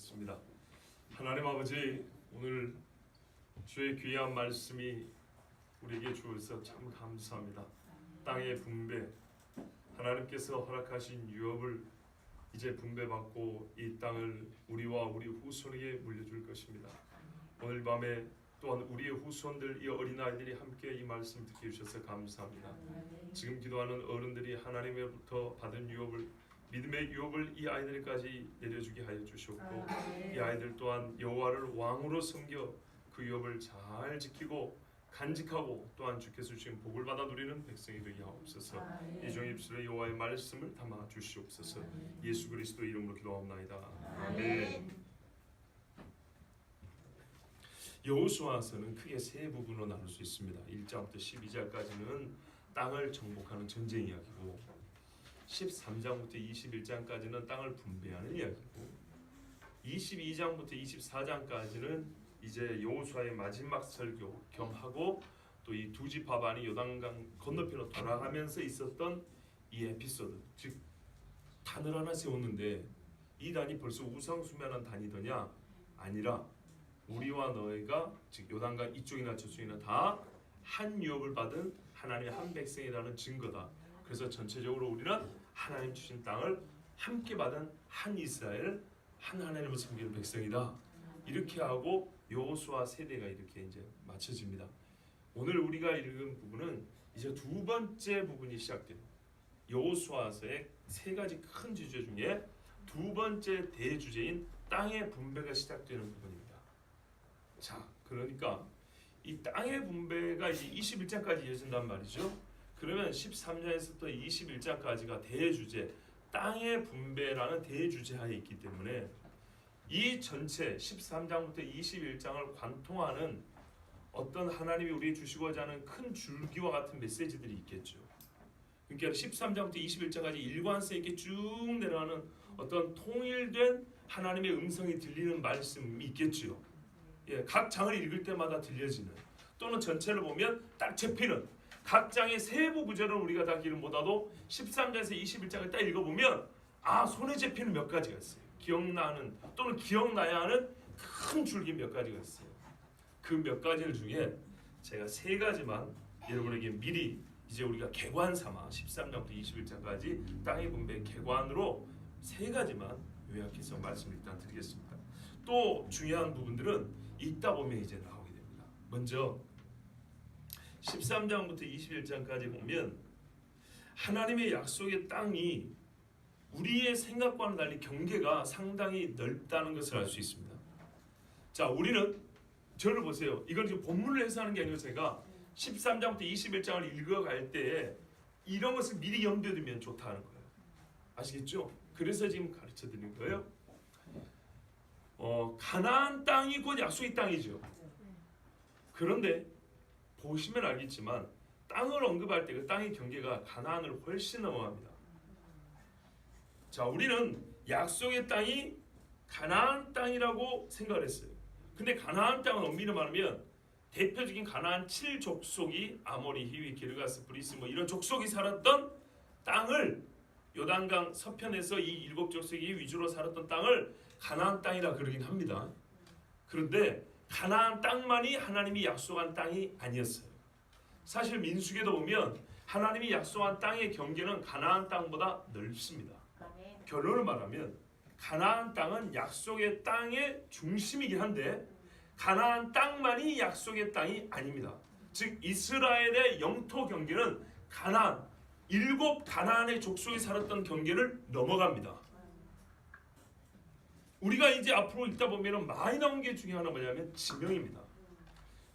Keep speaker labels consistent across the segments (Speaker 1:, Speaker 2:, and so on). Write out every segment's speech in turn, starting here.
Speaker 1: 기도하겠습니다. 하나님 아버지, 오늘 주의 귀한 말씀이 우리에게 주어서 참 감사합니다. 땅의 분배, 하나님께서 허락하신 유업을 이제 분배받고 이 땅을 우리와 우리 후손에게 물려줄 것입니다. 오늘 밤에 또한 우리의 후손들, 이 어린아이들이 함께 이 말씀 듣게 해주셔서 감사합니다. 지금 기도하는 어른들이 하나님으로부터 받은 유업을, 믿음의 유업을 이 아이들까지 내려주게 하여 주셨고, 이 아이들 또한 여호와를 왕으로 섬겨 그 유업을 잘 지키고 간직하고 또한 주께서 주신 복을 받아 누리는 백성이 되게 하옵소서. 이 종의 입술에 여호와의 말씀을 담아 주시옵소서. 예수 그리스도 이름으로 기도하옵나이다. 아멘. 여호수아서는 크게 세 부분으로 나눌 수 있습니다. 1장부터 12장까지는 땅을 정복하는 전쟁 이야기고, 13장부터 21장까지는 땅을 분배하는 이야기고, 22장부터 24장까지는 이제 여호수아의 마지막 설교 겸하고 또 이 두 지파반이 요단강 건너편으로 돌아가면서 있었던 이 에피소드, 즉 단을 하나 세웠는데 이 단이 벌써 우상숭배하는 단이더냐? 아니라 우리와 너희가 즉 요단강 이쪽이나 저쪽이나 다 한 유업을 받은 하나님의 한 백성이라는 증거다. 그래서 전체적으로 우리는 하나님 주신 땅을 함께 받은 한 이스라엘, 한 하나님을 섬기는 백성이다. 이렇게 하고 여호수아 세대가 이렇게 이제 맞춰집니다. 오늘 우리가 읽은 부분은 이제 두 번째 부분이 시작됩니다. 여호수아서의 세 가지 큰 주제 중에 두 번째 대주제인 땅의 분배가 시작되는 부분입니다. 자, 그러니까 이 땅의 분배가 이제 21장까지 이어진단 말이죠. 그러면 13장에서부터 21장까지가 대주제, 땅의 분배라는 대주제하에 있기 때문에 이 전체 13장부터 21장을 관통하는 어떤 하나님이 우리에게 주시고자 하는 큰 줄기와 같은 메시지들이 있겠죠. 그러니까 13장부터 21장까지 일관성 있게 쭉 내려가는 어떤 통일된 하나님의 음성이 들리는 말씀이 있겠죠. 예, 각 장을 읽을 때마다 들려지는, 또는 전체를 보면 딱 잡히는 각 장의 세부 구절을 우리가 다 기름보다도 13장에서 21장을 딱 읽어보면 손에 잡히는 몇 가지가 있어요. 기억나는 또는 기억나야 하는 큰 줄기 몇 가지가 있어요. 그 몇 가지를 중에 제가 세 가지만 여러분에게 미리 이제 우리가 개관 삼아 13장부터 21장까지 땅의 분배 개관으로 세 가지만 요약해서 말씀을 일단 드리겠습니다. 또 중요한 부분들은 읽다 보면 이제 나오게 됩니다. 먼저 13장부터 21장까지 보면 하나님의 약속의 땅이 우리의 생각과는 달리 경계가 상당히 넓다는 것을 알 수 있습니다. 자, 우리는 저를 보세요. 이걸 지금 본문을 해석하는 게 아니고 제가 13장부터 21장을 읽어갈 때에 이런 것을 미리 염두에 두면 좋다는 거예요. 아시겠죠? 그래서 지금 가르쳐 드리는 거예요. 가나안 땅이 곧 약속의 땅이죠. 그런데 보시면 알겠지만 땅을 언급할 때 그 땅의 경계가 가나안을 훨씬 넘어갑니다. 자, 우리는 약속의 땅이 가나안 땅이라고 생각을 했어요. 근데 가나안 땅은 엄밀히 말하면 대표적인 가나안 7족속이 아모리, 히위, 기르가스, 브리스 이런 족속이 살았던 땅을, 요단강 서편에서 이 7족속이 위주로 살았던 땅을 가나안 땅이라 그러긴 합니다. 그런데 가나안 땅만이 하나님이 약속한 땅이 아니었어요. 사실 민수기에도 보면 하나님이 약속한 땅의 경계는 가나안 땅보다 넓습니다. 결론을 말하면 가나안 땅은 약속의 땅의 중심이긴 한데 가나안 땅만이 약속의 땅이 아닙니다. 즉 이스라엘의 영토 경계는 가나안, 7 가나안의 족속이 살았던 경계를 넘어갑니다. 우리가 이제 앞으로 읽다 보면 많이 나온 게 중요한 하나 뭐냐면 지명입니다.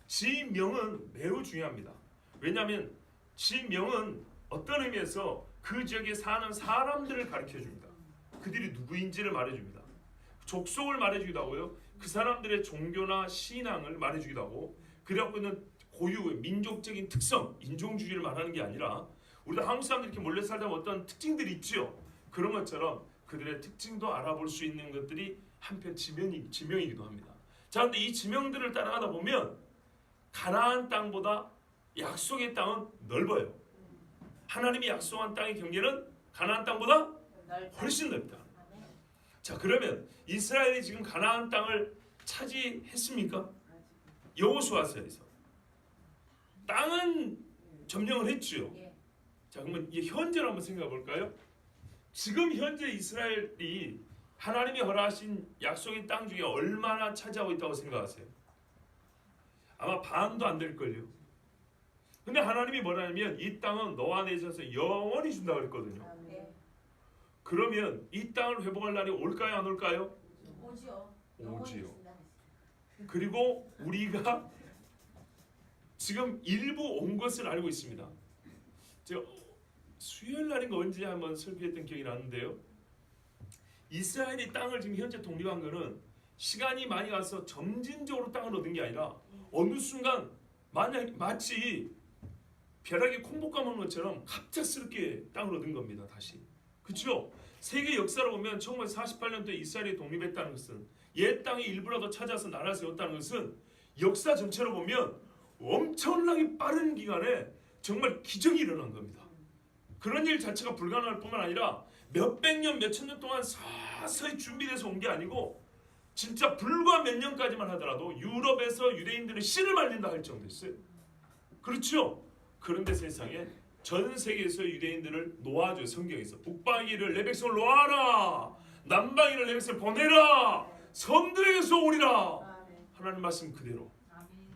Speaker 1: 지명은 매우 중요합니다. 왜냐하면 지명은 어떤 의미에서 그 지역에 사는 사람들을 가르쳐줍니다. 그들이 누구인지를 말해줍니다. 족속을 말해주기도 하고요. 그 사람들의 종교나 신앙을 말해주기도 하고, 그래갖고 있는 고유의 민족적인 특성, 인종주의를 말하는 게 아니라 우리가 한국 사람들이 이렇게 몰래 살다 보면 어떤 특징들이 있죠. 그런 것처럼 그들의 특징도 알아볼 수 있는 것들이 한편 지명이기도 합니다. 자, 근데 이 지명들을 따라가다 보면 가나안 땅보다 약속의 땅은 넓어요. 하나님이 약속한 땅의 경계는 가나안 땅보다 훨씬 넓다. 자, 그러면 이스라엘이 지금 가나안 땅을 차지했습니까? 여호수아서에서 땅은 점령을 했죠. 자, 그러면 이 현재를 한번 생각해 볼까요? 지금 현재 이스라엘이 하나님이 허락하신 약속의 땅 중에 얼마나 차지하고 있다고 생각하세요? 아마 반도 안 될걸요. 근데 하나님이 뭐라냐면 이 땅은 너와 내 자손에 영원히 준다 그랬거든요. 그러면 이 땅을 회복할 날이 올까요, 안 올까요? 오지요. 그리고 우리가 지금 일부 온 것을 알고 있습니다. 제가 수요일 날인가 언제 한번 설교했던 기억이 나는데요. 이스라엘이 땅을 지금 현재 독립한 거는 시간이 많이 가서 점진적으로 땅을 얻은 게 아니라 어느 순간 마치 벼락에 콩 볶아 먹는 것처럼 갑작스럽게 땅을 얻은 겁니다. 다시. 그렇죠? 세계 역사를 보면 1948년도에 이스라엘이 독립했다는 것은 옛 땅의 일부라도 찾아서 나라를 세웠다는 것은 역사 전체로 보면 엄청나게 빠른 기간에 정말 기적이 일어난 겁니다. 그런 일 자체가 불가능할 뿐만 아니라 몇백 년, 몇천 년 동안 서서히 준비돼서 온 게 아니고 진짜 불과 몇 년까지만 하더라도 유럽에서 유대인들은 씨를 말린다 할 정도였어요. 그렇죠? 그런데 세상에 전 세계에서 유대인들을 놓아줘. 성경에서 북방이를 내 백성을 놓아라, 남방이를 내 백성을 보내라, 섬들에게서 오리라. 하나님 말씀 그대로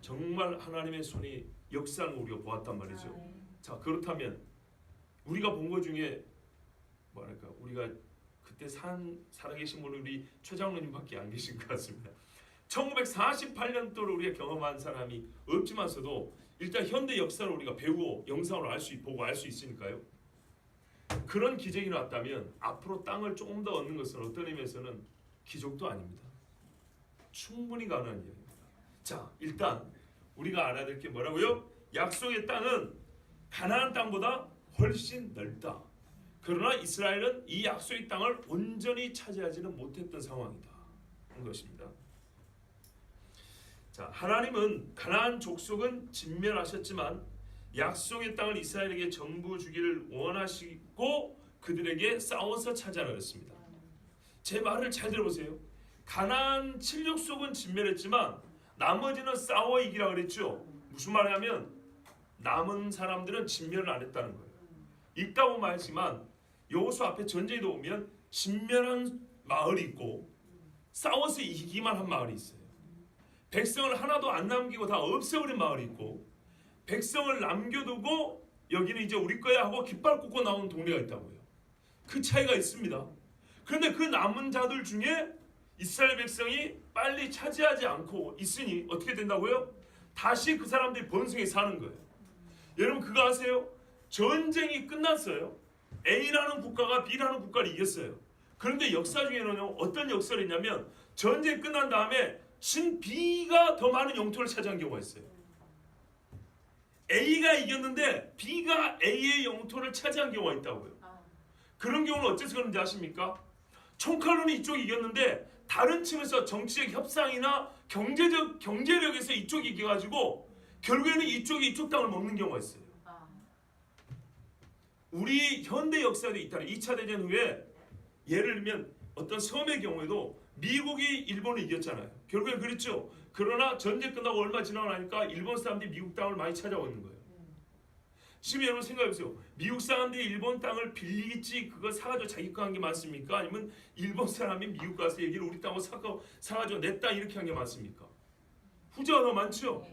Speaker 1: 정말 하나님의 손이 역사하는 거 우리가 보았단 말이죠. 자, 그렇다면 우리가 본 것 중에 뭐랄까, 우리가 그때 살아계신 분은 우리 최장로님밖에 안 계신 것 같습니다. 1948년도를 우리가 경험한 사람이 없지만서도 일단 현대 역사를 우리가 배우고 영상으로 보고 알 수 있으니까요. 그런 기적이 나왔다면 앞으로 땅을 조금 더 얻는 것은 어떤 의미에서는 기적도 아닙니다. 충분히 가능한 일입니다. 자, 일단 우리가 알아야 될 게 뭐라고요? 약속의 땅은 가나안 땅보다 훨씬 넓다. 그러나 이스라엘은 이 약속의 땅을 온전히 차지하지는 못했던 상황이다. 한 것입니다. 자, 하나님은 가나안 족속은 진멸하셨지만 약속의 땅을 이스라엘에게 전부 주기를 원하시고 그들에게 싸워서 차지하라 했습니다. 제 말을 잘 들어보세요. 가나안 7족속은 진멸했지만 나머지는 싸워 이기라 그랬죠. 무슨 말이냐면 남은 사람들은 진멸을 안 했다는 거예요. 있다고 말했지만 여호수아 앞에 전쟁에도 보면 진멸한 마을이 있고 싸워서 이기기만 한 마을이 있어요. 백성을 하나도 안 남기고 다 없애버린 마을이 있고 백성을 남겨두고 여기는 이제 우리 거야 하고 깃발 꽂고 나온 동네가 있다고요. 그 차이가 있습니다. 그런데 그 남은 자들 중에 이스라엘 백성이 빨리 차지하지 않고 있으니 어떻게 된다고요? 다시 그 사람들이 번성에 사는 거예요. 여러분 그거 아세요? 전쟁이 끝났어요. A라는 국가가 B라는 국가를 이겼어요. 그런데 역사 중에는 어떤 역사를 했냐면 전쟁이 끝난 다음에 신 B가 더 많은 영토를 차지한 경우가 있어요. A가 이겼는데 B가 A의 영토를 차지한 경우가 있다고요. 그런 경우는 어째서 그런지 아십니까? 총칼로는 이쪽이 이겼는데 다른 층에서 정치적 협상이나 경제력에서 이쪽이 이겨가지고 결국에는 이쪽이 이쪽 땅을 먹는 경우가 있어요. 우리 현대 역사도 있다는 2차 대전 후에 예를 들면 어떤 섬의 경우에도 미국이 일본을 이겼잖아요. 결국엔 그랬죠. 그러나 전쟁 끝나고 얼마 지나고 나니까 일본 사람들이 미국 땅을 많이 찾아오고 있는 거예요. 지금 여러분 생각해보세요. 미국 사람들이 일본 땅을 빌리겠지 그거 사가지고 자기 거 한 게 많습니까? 아니면 일본 사람이 미국 가서 얘기를 우리 땅을 사가지고 내 땅 이렇게 한 게 많습니까? 후자가 더 많죠.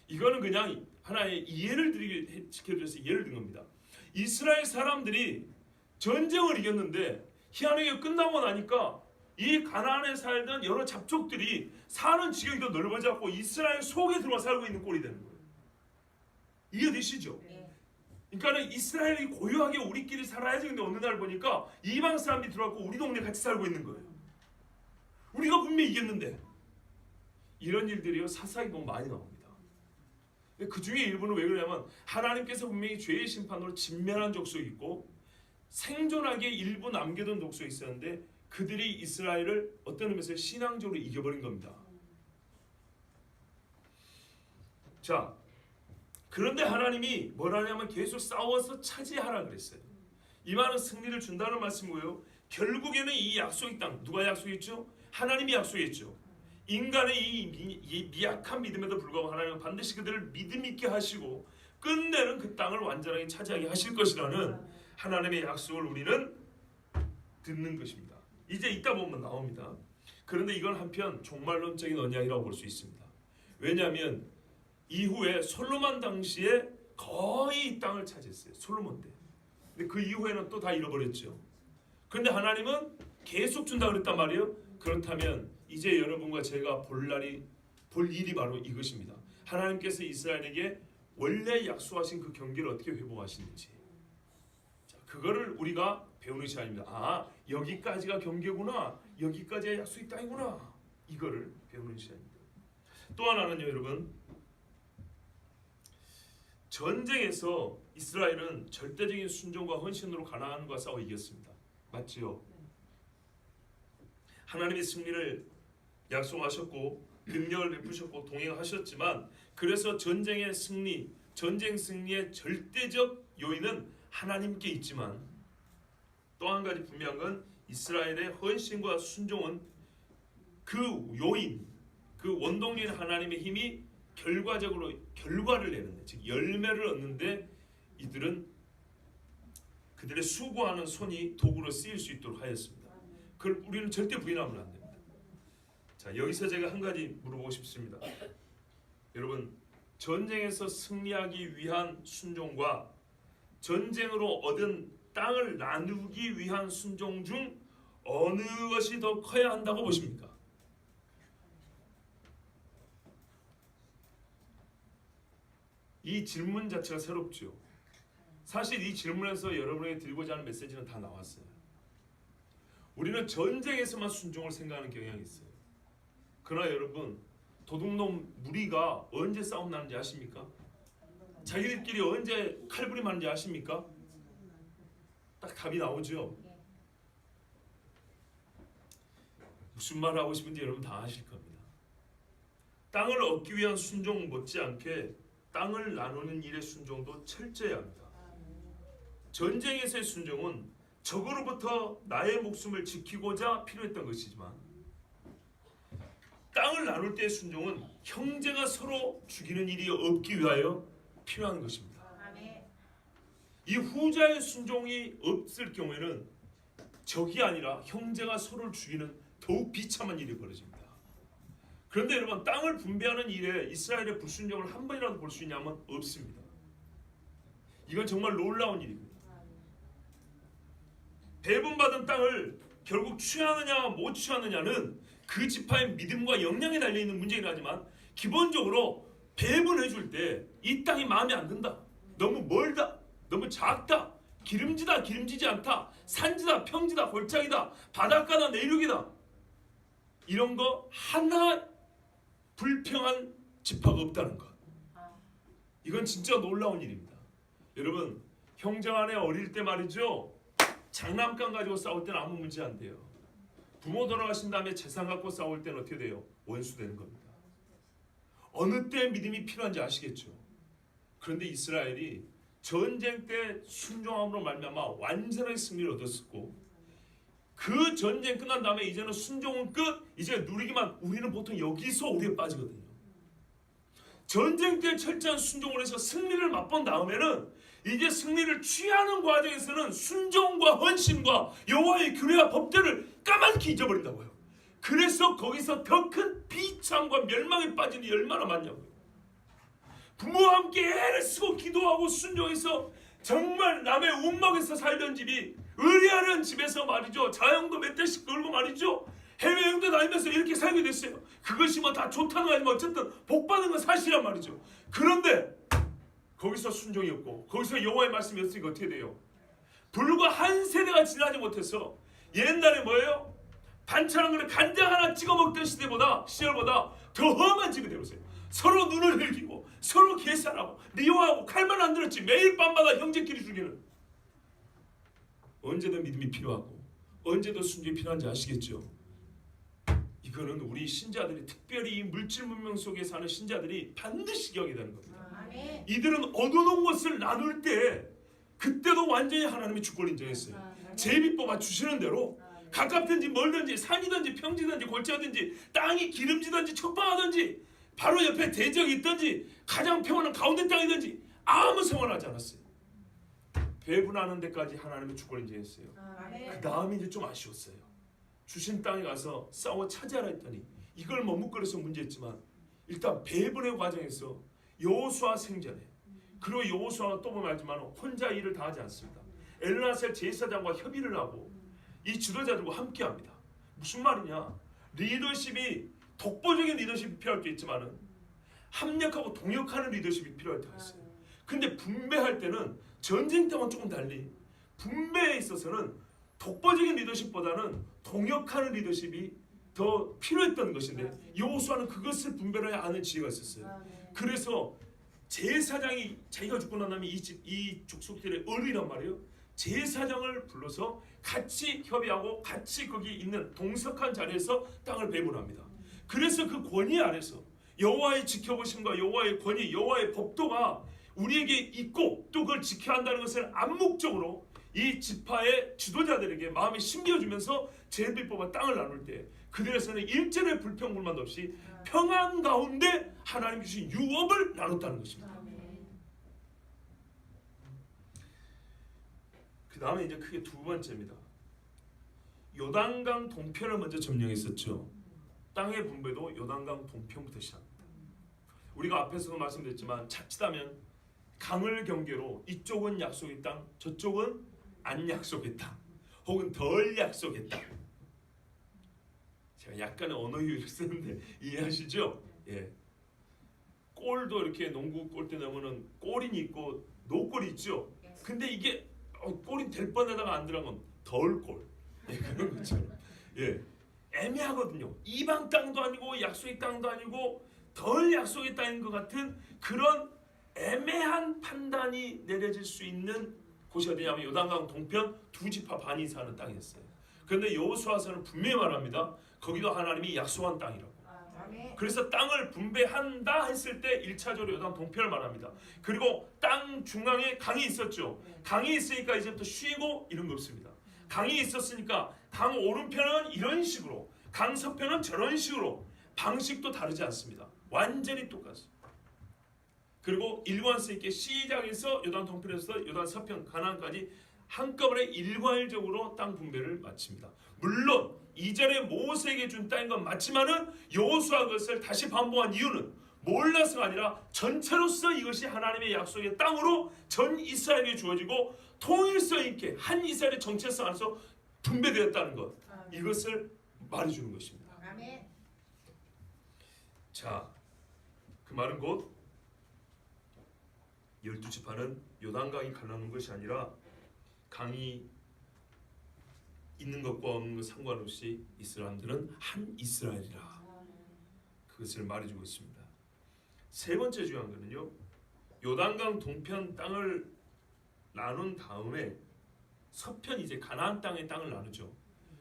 Speaker 1: 이거는 그냥 하나의 이해를 시켜드려서 예를 든 겁니다. 이스라엘 사람들이 전쟁을 이겼는데 희한하게 끝나고 나니까 이 가나안에 살던 여러 잡족들이 사는 지역이 더 넓어졌고 이스라엘 속에 들어와 살고 있는 꼴이 되는 거예요. 이해되시죠? 그러니까 이스라엘이 고요하게 우리끼리 살아야지. 근데 어느 날 보니까 이방 사람들이 들어왔고 우리 동네 같이 살고 있는 거예요. 우리가 분명히 이겼는데. 이런 일들이요 사사기 보면 많이 나옵니다. 그 중에 일부는 왜 그러냐면 하나님께서 분명히 죄의 심판으로 진멸한 족속이 있고 생존하게 일부 남겨둔 족속이 있었는데 그들이 이스라엘을 어떤 의미에서 신앙적으로 이겨버린 겁니다. 자, 그런데 하나님이 뭐라 하냐면 계속 싸워서 차지하라 그랬어요. 이 말은 승리를 준다는 말씀이고요. 결국에는 이 약속의 땅 누가 약속했죠? 하나님이 약속했죠. 인간의 이 미약한 믿음에도 불구하고 하나님은 반드시 그들을 믿음 있게 하시고 끝내는 그 땅을 완전하게 차지하게 하실 것이라는 하나님의 약속을 우리는 듣는 것입니다. 이제 이따 보면 나옵니다. 그런데 이건 한편 종말론적인 언약이라고 볼 수 있습니다. 왜냐하면 이후에 솔로몬 당시에 거의 이 땅을 차지했어요. 솔로몬 때. 근데 그 이후에는 또 다 잃어버렸죠. 그런데 하나님은 계속 준다 그랬단 말이에요. 그렇다면 이제 여러분과 제가 볼 일이 바로 이것입니다. 하나님께서 이스라엘에게 원래 약속하신 그 경계를 어떻게 회복하시는지, 자, 그거를 우리가 배우는 시간입니다. 아, 여기까지가 경계구나, 여기까지가 약속의 땅이구나, 이거를 배우는 시간입니다. 또 하나는요, 여러분, 전쟁에서 이스라엘은 절대적인 순종과 헌신으로 가나안과 싸워 이겼습니다. 맞지요? 하나님의 승리를 약속하셨고 능력을 베푸셨고 동행하셨지만, 그래서 전쟁의 승리, 전쟁 승리의 절대적 요인은 하나님께 있지만 또 한 가지 분명한 건 이스라엘의 헌신과 순종은 그 요인, 그 원동력인 하나님의 힘이 결과적으로 결과를 내는데, 즉 열매를 얻는데 이들은 그들의 수고하는 손이 도구로 쓰일 수 있도록 하였습니다. 그걸 우리는 절대 부인하면 안 됩니다. 자, 여기서 제가 한 가지 물어보고 싶습니다. 여러분, 전쟁에서 승리하기 위한 순종과 전쟁으로 얻은 땅을 나누기 위한 순종 중 어느 것이 더 커야 한다고 보십니까? 이 질문 자체가 새롭죠. 사실 이 질문에서 여러분에게 드리고자 하는 메시지는 다 나왔어요. 우리는 전쟁에서만 순종을 생각하는 경향이 있어요. 그러나 여러분, 도둑놈 무리가 언제 싸움 나는지 아십니까? 자기들끼리 언제 칼부림하는지 아십니까? 딱 답이 나오죠. 무슨 말을 하고 싶은지 여러분 다 아실 겁니다. 땅을 얻기 위한 순종 못지않게 땅을 나누는 일의 순종도 철저해야 합니다. 전쟁에서의 순종은 적으로부터 나의 목숨을 지키고자 필요했던 것이지만, 땅을 나눌 때의 순종은 형제가 서로 죽이는 일이 없기 위하여 필요한 것입니다. 이 후자의 순종이 없을 경우에는 적이 아니라 형제가 서로를 죽이는 더욱 비참한 일이 벌어집니다. 그런데 여러분, 땅을 분배하는 일에 이스라엘의 불순종을 한 번이라도 볼 수 있냐면 없습니다. 이건 정말 놀라운 일입니다. 배분받은 땅을 결국 취하느냐 못 취하느냐는 그 지파의 믿음과 역량에 달려있는 문제이긴 하지만, 기본적으로 배분해 줄 때 이 땅이 마음에 안 든다, 너무 멀다, 너무 작다, 기름지다, 기름지지 않다, 산지다, 평지다, 골짜기다, 바닷가다, 내륙이다, 이런 거 하나 불평한 지파가 없다는 것, 이건 진짜 놀라운 일입니다. 여러분, 형제간에 어릴 때 말이죠, 장난감 가지고 싸울 때는 아무 문제 안 돼요. 부모 돌아가신 다음에 재산 갖고 싸울 때는 어떻게 돼요? 원수 되는 겁니다. 어느 때 믿음이 필요한지 아시겠죠? 그런데 이스라엘이 전쟁 때 순종함으로 말미암아 완전하게 승리를 얻었었고, 그 전쟁 끝난 다음에 이제는 순종은 끝, 이제 누리기만, 우리는 보통 여기서 오류에 빠지거든요. 전쟁 때 철저한 순종을 해서 승리를 맛본 다음에는 이제 승리를 취하는 과정에서는 순종과 헌신과 여호와의 규례와 법대를 까맣게 잊어버린다고요. 그래서 거기서 더 큰 비참과 멸망에 빠진 일이 얼마나 많냐고요. 부모와 함께 애를 쓰고 기도하고 순종해서 정말 남의 움막에서 살던 집이 의리하는 집에서 말이죠, 자영도 몇 대씩 걸고 말이죠, 해외여행도 다니면서 이렇게 살게 됐어요. 그것이 뭐 다 좋다는 거 아니면 어쨌든 복받은 건 사실이란 말이죠. 그런데 거기서 순종이 없고 거기서 여호와의 말씀이 없으니까 어떻게 돼요? 불과 한 세대가 지나지 못해서 옛날에 뭐예요? 반찬 한 그릇 간장 하나 찍어 먹던 시절보다 더 험한 집이 되었어요. 서로 눈을 흘기고 서로 계산하고 미워하고 칼만 안 들었지 매일 밤마다 형제끼리 죽이는. 언제도 믿음이 필요하고 언제도 순종이 필요한지 아시겠죠? 이거는 우리 신자들이, 특별히 이 물질 문명 속에 사는 신자들이 반드시 기억해야 되는 겁니다. 이들은 얻어놓은 것을 나눌 때 그때도 완전히 하나님의 주권을 인정했어요. 제비 뽑아 주시는 대로 가깝든지 멀든지 산이든지 평지든지 골짜든지 땅이 기름지든지 척박하든지 바로 옆에 대적이 있든지 가장 평안한 가운데 땅이든지 아무 상관하지 않았어요. 배분하는 데까지 하나님의 주권 인정했어요. 그 다음에 이제 좀 아쉬웠어요. 주신 땅에 가서 싸워 차지하라 했더니 이걸 머뭇거려서 문제였지만 일단 배분의 과정에서 여호수아 생전에, 그리고 여호수아가 또 보면 알지만 혼자 일을 다 하지 않습니다. 엘르아셀 제사장과 협의를 하고 이 지도자들과 함께합니다. 무슨 말이냐? 리더십이 독보적인 리더십이 필요할 때 있지만은 합력하고 동역하는 리더십이 필요할 때가 있어요. 근데 분배할 때는 전쟁 때와 조금 달리 분배에 있어서는 독보적인 리더십보다는 동역하는 리더십이 더 필요했던 것인데 여호수아는 그것을 분별해야 하는 지혜가 있었어요. 그래서 제사장이 자기가 죽고 난 다음에 이 족속들의 어른이란 말이에요. 제사장을 불러서 같이 협의하고 같이 거기 있는 동석한 자리에서 땅을 배분합니다. 그래서 그 권위 아래서 여호와의 지켜보심과 여호와의 권위, 여호와의 법도가 우리에게 있고 또 그걸 지켜야 한다는 것을 암묵적으로 이 지파의 지도자들에게 마음에 심겨주면서 제비 뽑아 땅을 나눌 때 그들에서는 일전의 불평불만 없이 평안 가운데 하나님 주신 유업을 나눴다는 것입니다. 그 다음에 이제 크게 두 번째입니다. 요단강 동편을 먼저 점령했었죠. 땅의 분배도 요단강 동편부터 시작합니다. 우리가 앞에서도 말씀드렸지만 자칫하면 강을 경계로 이쪽은 약속의 땅, 저쪽은 안 약속의 땅, 혹은 덜 약속의 땅. 제가 약간의 언어 유희를 쓰는데 이해하시죠? 예. 골도 이렇게 농구 골대 넣으면은 골인이 있고 노골이 있죠. 근데 이게 골이 될 뻔하다가 안 들어간 건 덜 골. 예, 그런 것처럼. 예. 애매하거든요. 이방 땅도 아니고 약속의 땅도 아니고 덜 약속의 땅인 것 같은 그런 애매한 판단이 내려질 수 있는 곳이 어디냐면 요단강 동편 두 지파 반이 사는 땅이었어요. 그런데 여호수아서는 분명히 말합니다. 거기도 하나님이 약속한 땅이라고. 그래서 땅을 분배한다 했을 때 1차적으로 요단 동편을 말합니다. 그리고 땅 중앙에 강이 있었죠. 강이 있으니까 이제부터 쉬고 이런 거 없습니다. 강이 있었으니까 강 오른편은 이런 식으로, 강 서편은 저런 식으로, 방식도 다르지 않습니다. 완전히 똑같습니다. 그리고 일관성 있게 시작해서 요단 동편에서 요단 서편 가나안까지 한꺼번에 일괄적으로 땅 분배를 마칩니다. 물론 이전에 모세에게 준 땅인 건 맞지만은 여호수아 그것을 다시 반복한 이유는 몰라서가 아니라 전체로서 이것이 하나님의 약속의 땅으로 전 이스라엘에 주어지고 통일성 있게 한 이스라엘의 정체성 안에서 분배되었다는 것, 이것을 말해주는 것입니다. 자, 그 말은 곧 12지파는 요단강이 갈라놓은 것이 아니라 강이 있는 것과 없는 것 상관없이 이 사람들은 한 이스라엘이라, 그것을 말해주고 있습니다. 세 번째 중요한 것은요, 요단강 동편 땅을 나눈 다음에 서편 이제 가나안 땅의 땅을 나누죠.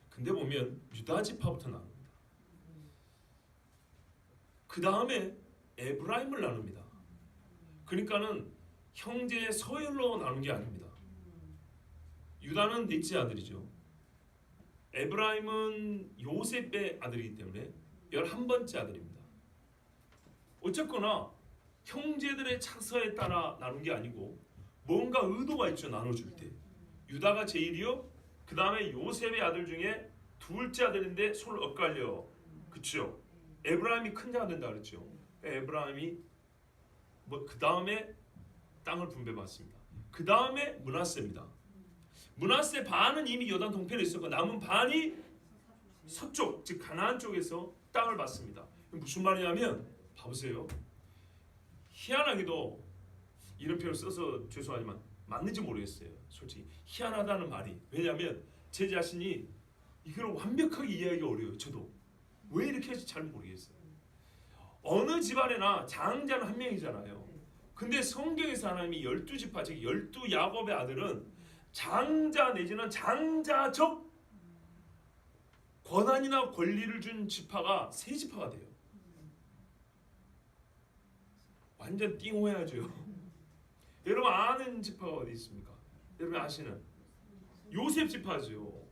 Speaker 1: 근데 보면 유다 지파부터 나눕니다. 그 다음에 에브라임을 나눕니다. 그러니까는 형제의 서열로 나눈 게 아닙니다. 유다는 넷째 아들이죠. 에브라임은 요셉의 아들이기 때문에 11번째 아들입니다. 어쨌거나 형제들의 차서에 따라 나눈 게 아니고 뭔가 의도가 있죠. 나눠줄 때 유다가 제일이요, 그 다음에 요셉의 아들 중에 둘째 아들인데 손을 엇갈려, 그렇죠? 에브라임이 큰 자가 된다 그랬죠. 에브라임이 그 다음에 땅을 분배받습니다. 그 다음에 므낫세입니다. 므낫세 반은 이미 요단 동편에 있었고 남은 반이 서쪽, 즉 가나안 쪽에서 땅을 받습니다. 무슨 말이냐면 봐보세요. 희한하게도 이런 표현을 써서 죄송하지만 맞는지 모르겠어요. 솔직히 희한하다는 말이, 왜냐하면 제 자신이 이걸 완벽하게 이해하기가 어려워요. 저도 왜 이렇게 할지 잘 모르겠어요. 어느 집안에나 장자는 한 명이잖아요. 근데 성경에서 하나님이 12지파, 즉 12야곱의 아들은 장자 내지는 장자적 권한이나 권리를 준 지파가 세 지파가 돼요. 완전 띵호해야죠. 여러분 아는 지파가 어디 있습니까? 여러분 아시는 요셉 지파죠.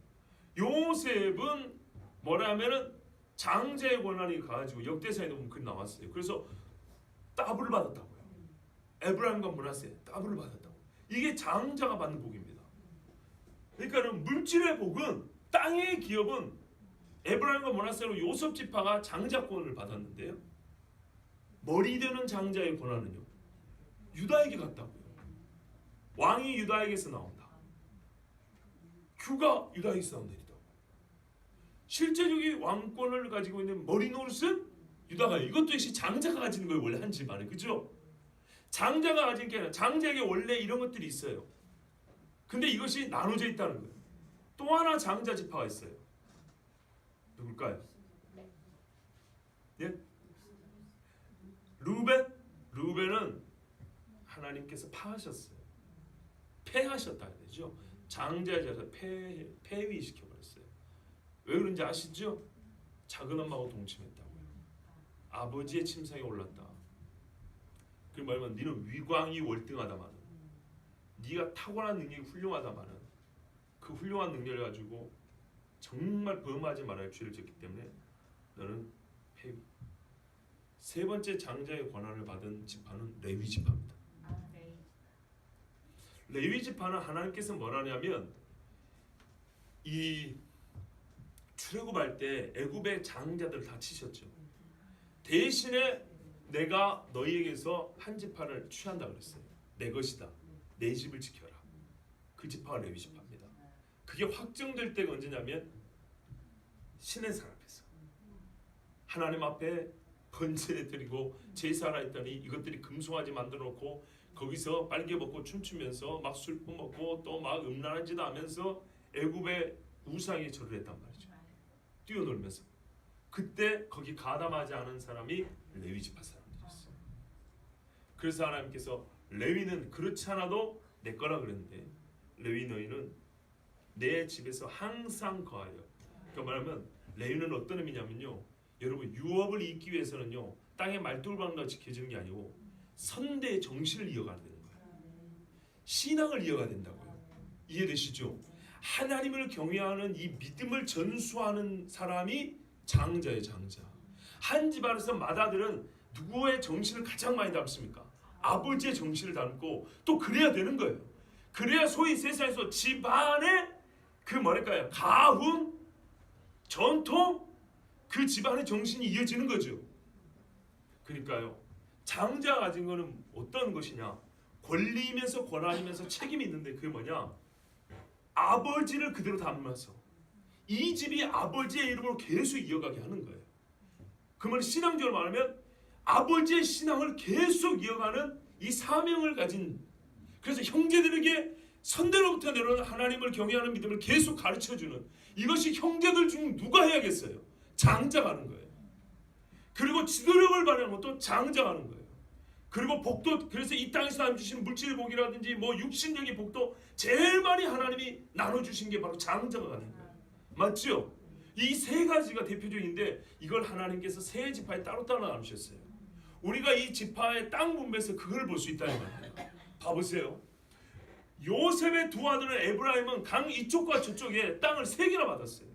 Speaker 1: 요셉은 뭐라면은 장자의 권한이 가지고 역대사에 보면 그 나왔어요. 그래서 더블을 받았다고요. 에브라임과 므낫세 더블을 받았다고. 이게 장자가 받는 복입니다. 그러니까 물질의 복은, 땅의 기업은 에브라임과 므낫세로 요셉 지파가 장자권을 받았는데요. 머리 되는 장자의 권한은요, 유다에게 갔다고요. 왕이 유다에게서 나온다. 규가 유다에게서 나온다. 실제적인 왕권을 가지고 있는 머리 노릇은 유다가, 이것도 역시 장자가 가지는 거예요. 원래 한 집안에, 그죠? 장자가 가진 게 아니라 장자에게 원래 이런 것들이 있어요. 근데 이것이 나눠져 있다는 거예요. 또 하나 장자 지파가 있어요. 누굴까요? 예? 루벤? 루벤은 하나님께서 파하셨어요. 패하셨다 해야 되죠. 장자에 대해서 폐위시켜버렸어요. 왜 그런지 아시죠? 작은 엄마하고 동침했다고요. 아버지의 침상에 올랐다. 그 말은 너는 위광이 월등하다마는, 네가 타고난 능력이 훌륭하다마는 그 훌륭한 능력을 가지고 정말 범하지 말아야 죄를 짓기 때문에 너는 폐위. 세 번째 장자의 권한을 받은 지파는 레위 지파입니다. 레위 지파는 하나님께서 뭐라냐면, 이 출애굽할 때 애굽의 장자들 다 치셨죠. 대신에 내가 너희에게서 한 지파를 취한다 그랬어요. 내 것이다. 내 집을 지켜라. 그 지파가 레위 지파입니다. 그게 확정될 때가 언제냐면 시내산 앞에서 하나님 앞에 번제를 드리고 제사를 했더니 이것들이 금송아지 만들어 놓고 거기서 빨개 벗고 춤추면서 막 술 먹고 또 막 음란한 짓 하면서 애굽의 우상에 절을 했단 말이죠. 뛰어놀면서. 그때 거기 가담하지 않은 사람이 레위 지파 사람들이었어요. 그래서 하나님께서 레위는 그렇지 않아도 내 거라 그랬는데, 레위 너희는 내 집에서 항상 거하여. 그러니까 말하면 레위는 어떤 의미냐면요, 여러분 유업을 잇기 위해서는요 땅의 말뚝방과 지켜지는 게 아니고 선대의 정신을 이어가야 되는 거예요. 신앙을 이어가야 된다고요. 이해되시죠? 하나님을 경외하는 이 믿음을 전수하는 사람이 장자예요. 장자. 한 집안에서 맏아들은 누구의 정신을 가장 많이 담습니까? 아버지의 정신을 담고 또 그래야 되는 거예요. 그래야 소위 세상에서 집안의 그 뭐랄까요, 가훈, 전통, 그 집안의 정신이 이어지는 거죠. 그러니까요, 장자가 가진 거는 어떤 것이냐? 권리이면서 권한이면서 책임이 있는데, 그게 뭐냐? 아버지를 그대로 담아서 이 집이 아버지의 이름으로 계속 이어가게 하는 거예요. 그 말은 신앙적으로 말하면 아버지의 신앙을 계속 이어가는 이 사명을 가진, 그래서 형제들에게 선대로부터 내려오는 하나님을 경외하는 믿음을 계속 가르쳐주는, 이것이 형제들 중 누가 해야겠어요? 장자가 하는 거예요. 그리고 지도력을 발휘하는 것도 장자가 하는 거예요. 그리고 복도, 그래서 이 땅에서 하나님 주신 물질의 복이라든지 뭐 육신적인 복도 제일 많이 하나님이 나눠주신 게 바로 장자가 가는 거예요. 맞죠? 이 세 가지가 대표적인데 이걸 하나님께서 세 지파에 따로따로 나누셨어요. 우리가 이 지파의 땅 분배에서 그걸 볼 수 있다는 거예요. 봐보세요. 요셉의 두 아들은 에브라임은 강 이쪽과 저쪽에 땅을 세 개나 받았어요.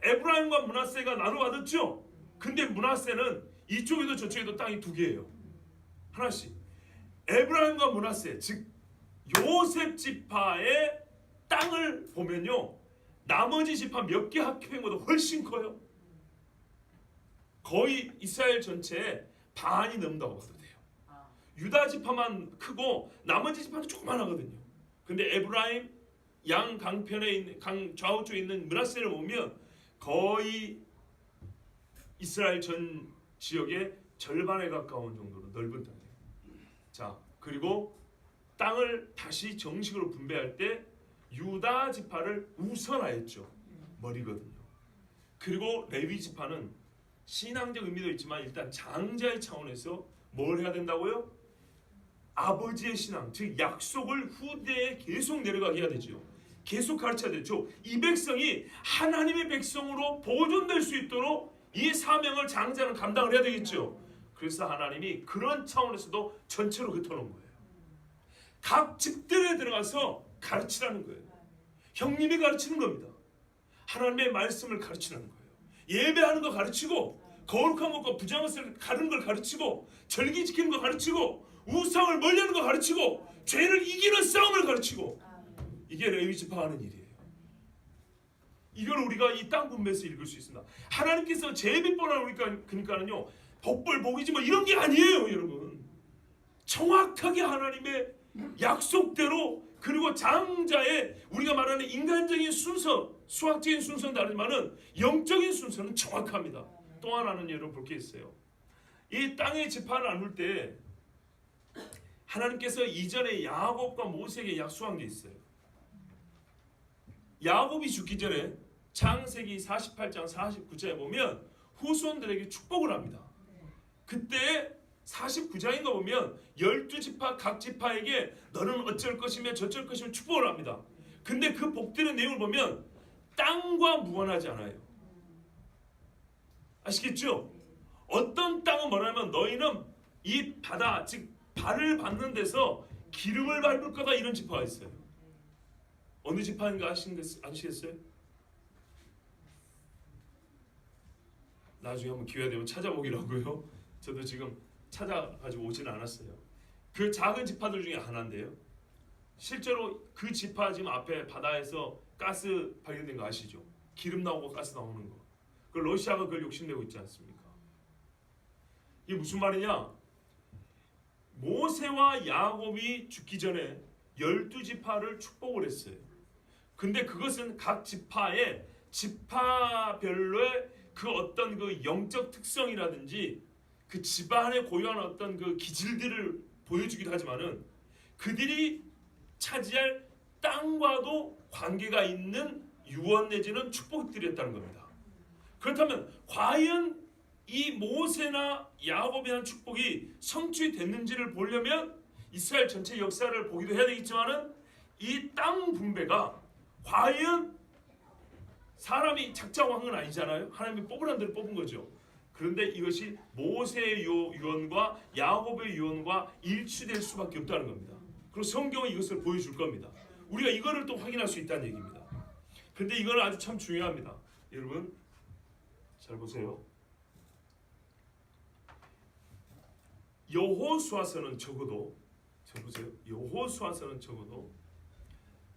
Speaker 1: 에브라임과 므낫세가 나눠 받았죠. 근데 므낫세는 이쪽에도 저쪽에도 땅이 두 개예요. 하나씩. 에브라임과 므낫세, 즉 요셉 지파의 땅을 보면요, 나머지 지파 몇 개 합해보다 훨씬 커요. 거의 이스라엘 전체의 반이 넘는다고 봐도 돼요. 유다 지파만 크고 나머지 지파는 조그만하거든요. 근데 에브라임 양 강편에 있는, 강 좌우 쪽에 있는 므낫세를 보면 거의 이스라엘 전 지역의 절반에 가까운 정도로 넓은 땅이에요. 자, 그리고 땅을 다시 정식으로 분배할 때 유다 지파를 우선하였죠. 머리거든요. 그리고 레위 지파는 신앙적 의미도 있지만 일단 장자의 차원에서 뭘 해야 된다고요? 아버지의 신앙, 즉 약속을 후대에 계속 내려가게 해야 되죠. 계속 가르쳐야 되죠. 이 백성이 하나님의 백성으로 보존될 수 있도록 이 사명을 장자는 감당을 해야 되겠죠. 그래서 하나님이 그런 차원에서도 전체로 흩어놓은 거예요. 각 집들에 들어가서 가르치라는 거예요. 형님이 가르치는 겁니다. 하나님의 말씀을 가르치는 거예요. 예배하는 거 가르치고, 거룩한 것과 부정한 것을 가르는 걸 가르치고, 절기 지키는 거 가르치고, 우상을 멀리하는 거 가르치고, 죄를 이기는 싸움을 가르치고, 이게 레위 지파가 하는 일이에요. 이걸 우리가 이 땅 분배에서 읽을 수 있습니다. 하나님께서 제비벌을 우리가 그러니까는요, 복벌 복이지 뭐 이런 게 아니에요, 여러분. 정확하게 하나님의 약속대로, 그리고 장자의 우리가 말하는 인간적인 순서, 수학적인 순서는 다르지만은 영적인 순서는 정확합니다. 또 하나는 여러분 볼 게 있어요. 이 땅의 지파를 나눌 때 하나님께서 이전에 야곱과 모세에게 약속한 게 있어요. 야곱이 죽기 전에 창세기 48장 49절에 보면 후손들에게 축복을 합니다. 그때 49장인가 보면 12지파 각 지파에게 너는 어쩔 것이며 저쩔 것이며 축복을 합니다. 근데 그 복되는 내용을 보면 땅과 무관하지 않아요. 아시겠죠? 어떤 땅은 뭐냐면 너희는 이 바다, 즉 발을 밟는 데서 기름을 밟을 거다, 이런 지파가 있어요. 어느 지파인가 아시겠어요? 나중에 한번 기회가 되면 찾아보기라고요. 저도 지금 찾아가지고 오지는 않았어요. 그 작은 지파들 중에 하나인데요. 실제로 그 지파 지금 앞에 바다에서 가스 발견된 거 아시죠? 기름 나오고 가스 나오는 거. 그 러시아가 그걸 욕심내고 있지 않습니까? 이게 무슨 말이냐? 모세와 야곱이 죽기 전에 12지파를 축복을 했어요. 근데 그것은 각 지파의 지파별로의 그 어떤 그 영적 특성이라든지 그 집안에 고유한 어떤 그 기질들을 보여주기도 하지만은 그들이 차지할 땅과도 관계가 있는 유언 내지는 축복들이었다는 겁니다. 그렇다면 과연 이 모세나 야곱에 대한 축복이 성취됐는지를 보려면 이스라엘 전체 역사를 보기도 해야 되겠지만은 이 땅 분배가 과연 사람이 작자고 한 건 아니잖아요. 하나님이 뽑으라는 대로 뽑은 거죠. 그런데 이것이 모세의 유언과 야곱의 유언과 일치될 수밖에 없다는 겁니다. 그리고 성경은 이것을 보여줄 겁니다. 우리가 이거를 또 확인할 수 있다는 얘기입니다. 그런데 이건 아주 참 중요합니다. 여러분 잘 보세요. 여호수아서는 적어도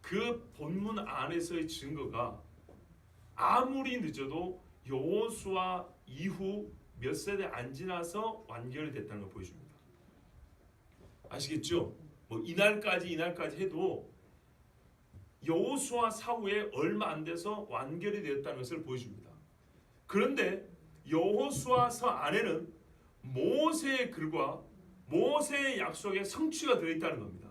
Speaker 1: 그 본문 안에서의 증거가 아무리 늦어도 여호수아 이후 몇 세대 안 지나서 완결이 됐다는 걸 보여줍니다. 아시겠죠? 뭐 이날까지 해도 여호수아 사후에 얼마 안 돼서 완결이 되었다는 것을 보여줍니다. 그런데 여호수아서 안에는 모세의 글과 모세의 약속의 성취가 들어있다는 겁니다.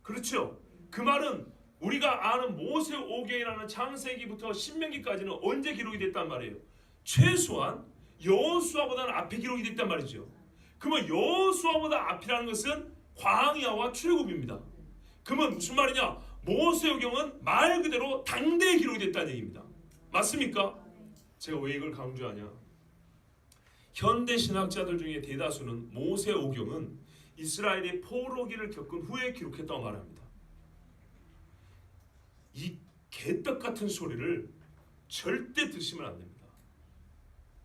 Speaker 1: 그렇죠? 그 말은 우리가 아는 모세 오경이라는 창세기부터 신명기까지는 언제 기록이 됐단 말이에요? 최소한 여호수아보다는 앞에 기록이 됐단 말이죠. 그러면 여호수아보다 앞이라는 것은 광야와 출애굽입니다. 그러면 무슨 말이냐? 모세 오경은 말 그대로 당대에 기록이 됐다는 얘기입니다. 맞습니까? 제가 왜 이걸 강조하냐? 현대 신학자들 중에 대다수는 모세 오경은 이스라엘이 포로기를 겪은 후에 기록했다고 말합니다. 이 개떡 같은 소리를 절대 드시면 안 됩니다.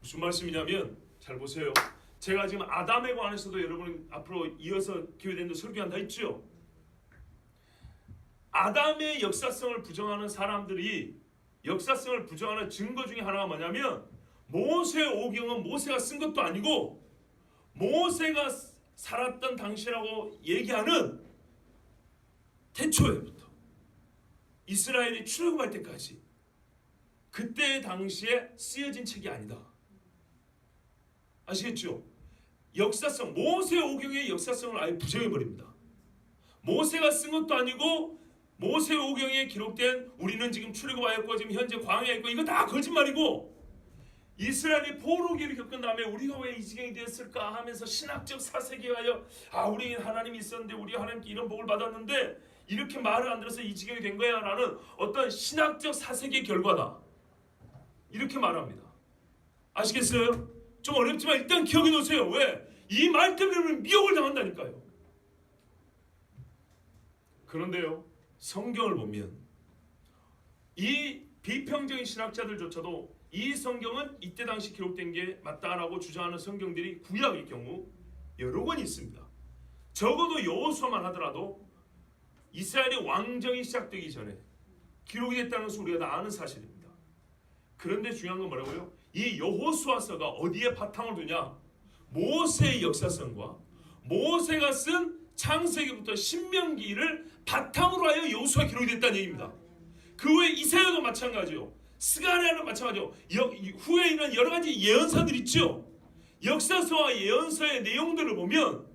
Speaker 1: 무슨 말씀이냐면 잘 보세요. 제가 지금 아담에 관해서도 여러분 앞으로 이어서 기회되는 설교한다 했죠. 아담의 역사성을 부정하는 사람들이 역사성을 부정하는 증거 중에 하나가 뭐냐면 모세 오경은 모세가 쓴 것도 아니고 모세가 살았던 당시라고 얘기하는 태초에부터 이스라엘이 출애굽할 때까지 그때 당시에 쓰여진 책이 아니다. 아시겠죠? 역사성, 모세 오경의 역사성을 아예 부정해버립니다. 모세가 쓴 것도 아니고 모세 오경에 기록된 우리는 지금 출애굽하였고 지금 현재 광야에 있고 이거 다 거짓말이고 이스라엘이 포로기를 겪은 다음에 우리가 왜 이 지경이 되었을까 하면서 신학적 사색이하여 우리 하나님이 있었는데 우리 하나님께 이런 복을 받았는데 이렇게 말을 안 들어서 이 지경이 된 거야 라는 어떤 신학적 사색의 결과다. 이렇게 말합니다. 아시겠어요? 좀 어렵지만 일단 기억해 놓으세요. 왜? 이 말 때문에 우리는 미혹을 당한다니까요. 그런데요, 성경을 보면 이 비평적인 신학자들조차도 이 성경은 이때 당시 기록된 게 맞다라고 주장하는 성경들이 구약의 경우 여러 권 있습니다. 적어도 여호수아만 하더라도 이스라엘의 왕정이 시작되기 전에 기록이 됐다는 것을 우리가 다 아는 사실입니다. 그런데 중요한 건 뭐라고요? 이 여호수아서가 어디에 바탕을 두냐? 모세의 역사성과 모세가 쓴 창세기부터 신명기를 바탕으로 하여 여호수아 기록이 됐다는 얘기입니다. 그 외에 이사야도 마찬가지요. 스가랴도 마찬가지요. 후에 있는 여러 가지 예언서들 있죠. 역사서와 예언서의 내용들을 보면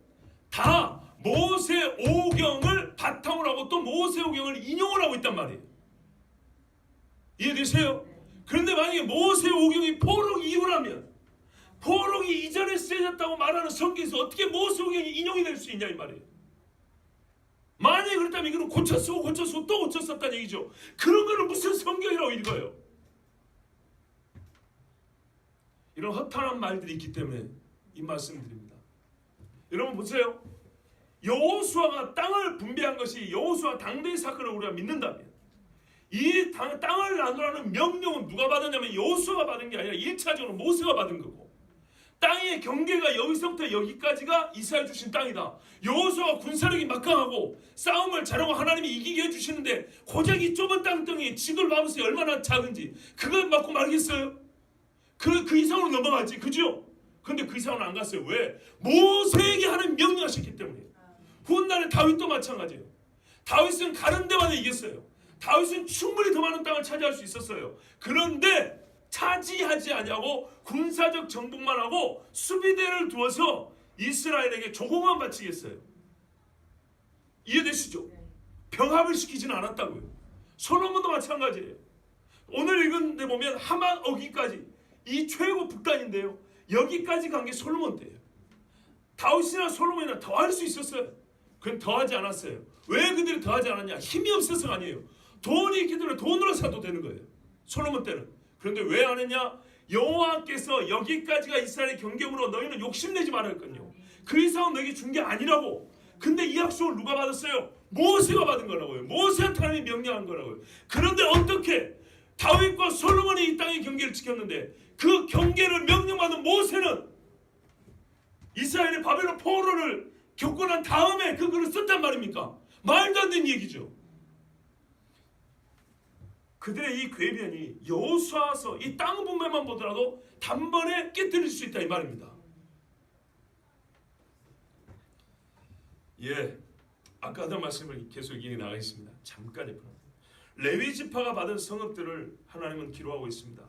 Speaker 1: 다 모세 오경을 바탕으로 하고 또 모세 오경을 인용을 하고 있단 말이에요. 이해되세요? 그런데 만약에 모세 오경이 포로기 이후라면 포로기 이전에 쓰여졌다고 말하는 성경에서 어떻게 모세 오경이 인용이 될 수 있냐 이 말이에요. 만약에 그렇다면 이거는 고쳐 쓰고 또 고쳐 썼다는 얘기죠. 그런 거를 무슨 성경이라고 읽어요? 이런 허탄한 말들이 있기 때문에 이 말씀드립니다. 여러분 보세요. 여호수아가 땅을 분배한 것이 여호수아 당대의 사건을 우리가 믿는다면 이 땅을 나누라는 명령은 누가 받았냐면 여호수아가 받은 게 아니라 1차적으로 모세가 받은 거고, 땅의 경계가 여기서부터 여기까지가 이스라엘 주신 땅이다. 여호수아가 군사력이 막강하고 싸움을 잘하고 하나님이 이기게 해주시는데 고작 이 좁은 땅덩이에 지도를 봐보세요. 얼마나 작은지. 그걸 맞고 말겠어요? 그 이상으로 넘어가지. 그죠? 근데 그 이상은 안 갔어요. 왜? 모세에게 하는 명령하셨기 때문에. 훗날에 다윗도 마찬가지예요. 다윗은 가는 데마다 이겼어요. 다윗은 충분히 더 많은 땅을 차지할 수 있었어요. 그런데 차지하지 아니하고 군사적 정복만 하고 수비대를 두어서 이스라엘에게 조공만 바치겠어요. 이해되시죠? 병합을 시키지는 않았다고요. 솔로몬도 마찬가지예요. 오늘 읽은 데 보면 하만 어기까지, 이 최고 북단인데요, 여기까지 간 게 솔로몬 때예요. 다윗이나 솔로몬이나 더 할 수 있었어요. 그건 더하지 않았어요. 왜 그들이 더하지 않았냐? 힘이 없어서가 아니에요. 돈이 있기 때문에 돈으로 사도 되는 거예요. 솔로몬 때는. 그런데 왜 안 했냐? 여호와께서 여기까지가 이스라엘의 경계으로 너희는 욕심내지 말라 했거든요. 그 이상은 너에게 준 게 아니라고. 근데 이 약속을 누가 받았어요? 모세가 받은 거라고요. 모세한테 하나님이 명령한 거라고요. 그런데 어떻게 다윗과 솔로몬이 이 땅의 경계를 지켰는데 그 경계를 명령받은 모세는 이스라엘의 바벨론 포로를 겪고 난 다음에 그 글을 썼단 말입니까? 말도 안 되는 얘기죠. 그들의 이 궤변이 여호수아서 이 땅 분배만 보더라도 단번에 깨뜨릴 수 있다 이 말입니다. 예, 아까 하던 말씀을 계속 이어나가겠습니다. 잠깐 옆으로. 레위 지파가 받은 성읍들을 하나님은 기록하고 있습니다.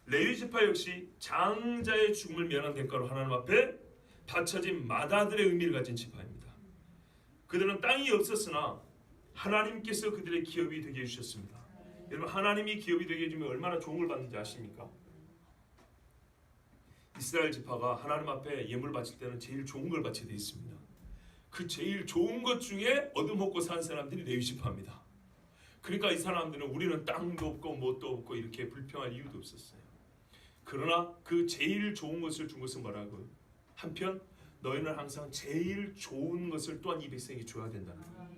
Speaker 1: 레위 지파 역시 장자의 죽음을 면한 대가로 하나님 앞에 바쳐진 마다들의 의미를 가진 지파입니다. 그들은 땅이 없었으나 하나님께서 그들의 기업이 되게 해주셨습니다. 여러분, 하나님이 기업이 되게 해주면 얼마나 좋은 걸 받는지 아십니까? 이스라엘 지파가 하나님 앞에 예물 바칠 때는 제일 좋은 걸 바치게 되어 있습니다. 그 제일 좋은 것 중에 얻어먹고 산 사람들이 레위 지파입니다. 그러니까 이 사람들은 우리는 땅도 없고 뭣도 없고 이렇게 불평할 이유도 없었어요. 그러나 그 제일 좋은 것을 준 것은 뭐라고요? 한편 너희는 항상 제일 좋은 것을 또한 이 백성에게 줘야 된다는 거예요.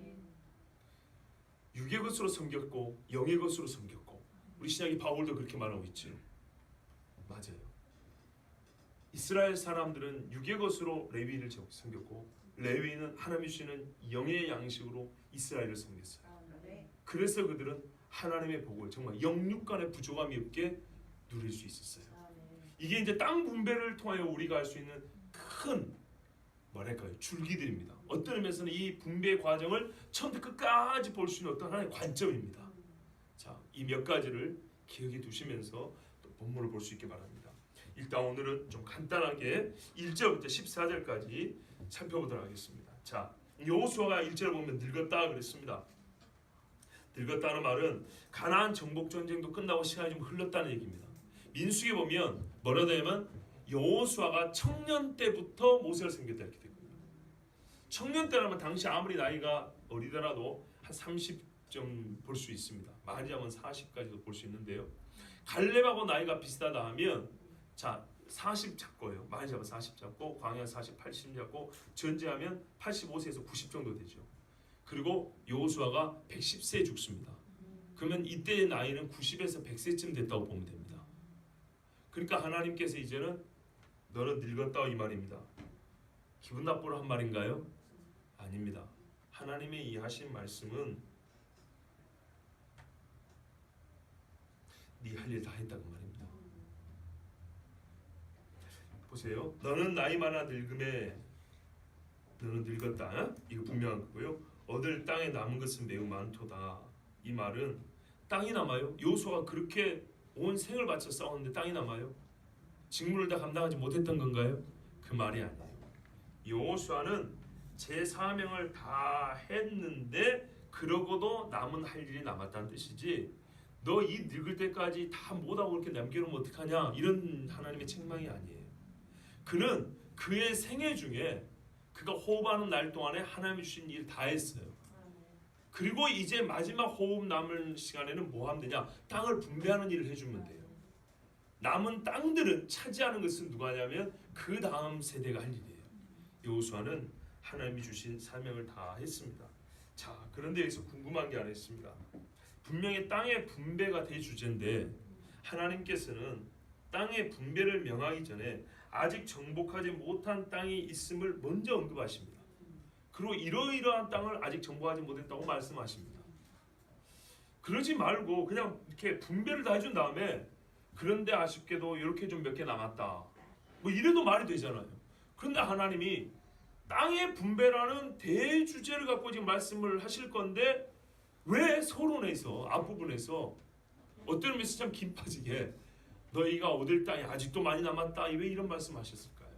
Speaker 1: 육의 것으로 섬겼고 영의 것으로 섬겼고, 우리 신약의 바울도 그렇게 말하고 있죠. 맞아요. 이스라엘 사람들은 육의 것으로 레위를 섬겼고 레위는 하나님이 주시는 영의 양식으로 이스라엘을 섬겼어요. 그래서 그들은 하나님의 복을 정말 영육 간의 부족함이 없게 누릴 수 있었어요. 이게 이제 땅 분배를 통하여 우리가 알 수 있는 큰 뭐랄까요? 줄기들입니다. 어떤 의미에서는 이 분배 과정을 처음부터 끝까지 볼 수 있는 어떤 하나의 관점입니다. 자, 이 몇 가지를 기억해 두시면서 또 본문을 볼 수 있게 바랍니다. 일단 오늘은 좀 간단하게 1절부터 14절까지 살펴보도록 하겠습니다. 자, 여호수아가 1절을 보면 늙었다 그랬습니다. 늙었다는 말은 가나안 정복 전쟁도 끝나고 시간이 좀 흘렀다는 얘기입니다. 민수기에 보면 뭐라고 되냐면 여호수아가 청년 때부터 모세를 섬겼다 이렇게 되거든요. 청년 때라면 당시 아무리 나이가 어리더라도 한 30점 볼 수 있습니다. 많이 잡으면 40까지도 볼 수 있는데요. 갈렙하고 나이가 비슷하다 하면 자 40 잡고요. 많이 잡으면 40 잡고 광야 40, 80 잡고 전제하면 85세에서 90 정도 되죠. 그리고 여호수아가 110세에 죽습니다. 그러면 이때의 나이는 90에서 100세쯤 됐다고 보면 됩니다. 그러니까 하나님께서 이제는 너는 늙었다 이 말입니다. 기분 나쁘러 한 말인가요? 아닙니다. 하나님의 이 하신 말씀은 네 할 일 다 했다고 말입니다. 보세요. 너는 나이 많아 늙음에 너는 늙었다. 이거 분명한 거고요. 얻을 땅에 남은 것은 매우 많도다. 이 말은 땅이 남아요? 여호수아가 그렇게 온 생을 바쳐 싸웠는데 땅이 남아요? 직무를 다 감당하지 못했던 건가요? 그 말이 아니에요. 여호수아는 제 사명을 다 했는데 그러고도 남은 할 일이 남았다는 뜻이지, 너 이 늙을 때까지 다 못하고 그렇게 남겨놓으면 어떡하냐, 이런 하나님의 책망이 아니에요. 그는 그의 생애 중에 그가 호흡하는 날 동안에 하나님이 주신 일 다 했어요. 그리고 이제 마지막 호흡 남은 시간에는 뭐 하면 되냐? 땅을 분배하는 일을 해주면 돼요. 남은 땅들은 차지하는 것은 누가 하냐면 그 다음 세대가 할 일이에요. 여호수아는 하나님이 주신 사명을 다 했습니다. 자, 그런데 여기서 궁금한 게 하나 있습니다. 분명히 땅의 분배가 대주제인데 하나님께서는 땅의 분배를 명하기 전에 아직 정복하지 못한 땅이 있음을 먼저 언급하십니다. 그리고 이러이러한 땅을 아직 정복하지 못했다고 말씀하십니다. 그러지 말고 그냥 이렇게 분배를 다 해준 다음에 그런데 아쉽게도 이렇게 좀 몇 개 남았다, 뭐 이래도 말이 되잖아요. 그런데 하나님이 땅의 분배라는 대주제를 갖고 지금 말씀을 하실 건데 왜 서론에서 앞부분에서 어떤 의미에서 참 긴 빠지게 너희가 얻을 땅이 아직도 많이 남았다, 왜 이런 말씀하셨을까요?